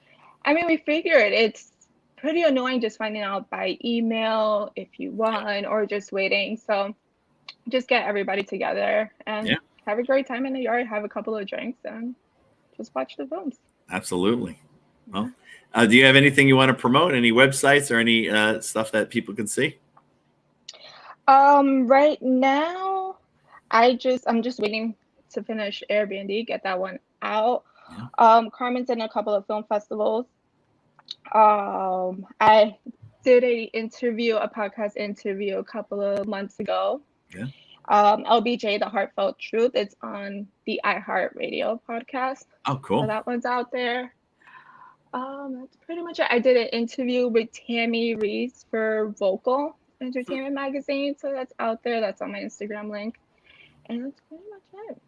I mean, we figured it's pretty annoying just finding out by email if you won or just waiting. So just get everybody together and have a great time in the yard, have a couple of drinks, and just watch the films. Absolutely. Well, do you have anything you want to promote? Any websites or any stuff that people can see? Right now, I'm just waiting to finish Airbnb, get that one out. Carmen's in a couple of film festivals. I did a podcast interview a couple of months ago. Yeah. LBJ, The Heartfelt Truth. It's on the iHeartRadio podcast. Oh, cool. So that one's out there. That's pretty much it. I did an interview with Tammy Reese for Vocal Entertainment Magazine. So that's out there. That's on my Instagram link. And that's pretty much it.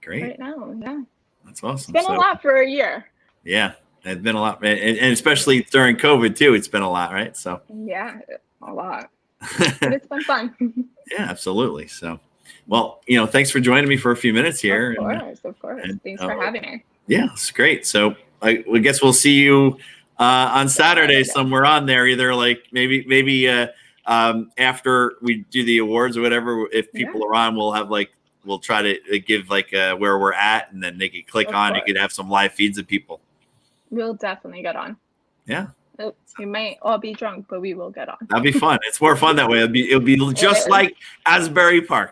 Great. Right now, yeah. That's awesome. It's been a lot for a year. Yeah, it's been a lot. And especially during COVID too, it's been a lot, right? So yeah, a lot. But it's been fun. Yeah, absolutely. So, well, thanks for joining me for a few minutes here. Of course. And, thanks for having me. Yeah, it's great. So I guess we'll see you on Saturday somewhere on there, either like maybe after we do the awards or whatever. If people are on, we'll try to give where we're at, and then they can click on. You can have some live feeds of people. We'll definitely get on. Yeah. We might all be drunk, but we will get on. That'll be fun. It's more fun that way. It'll be just like Asbury Park.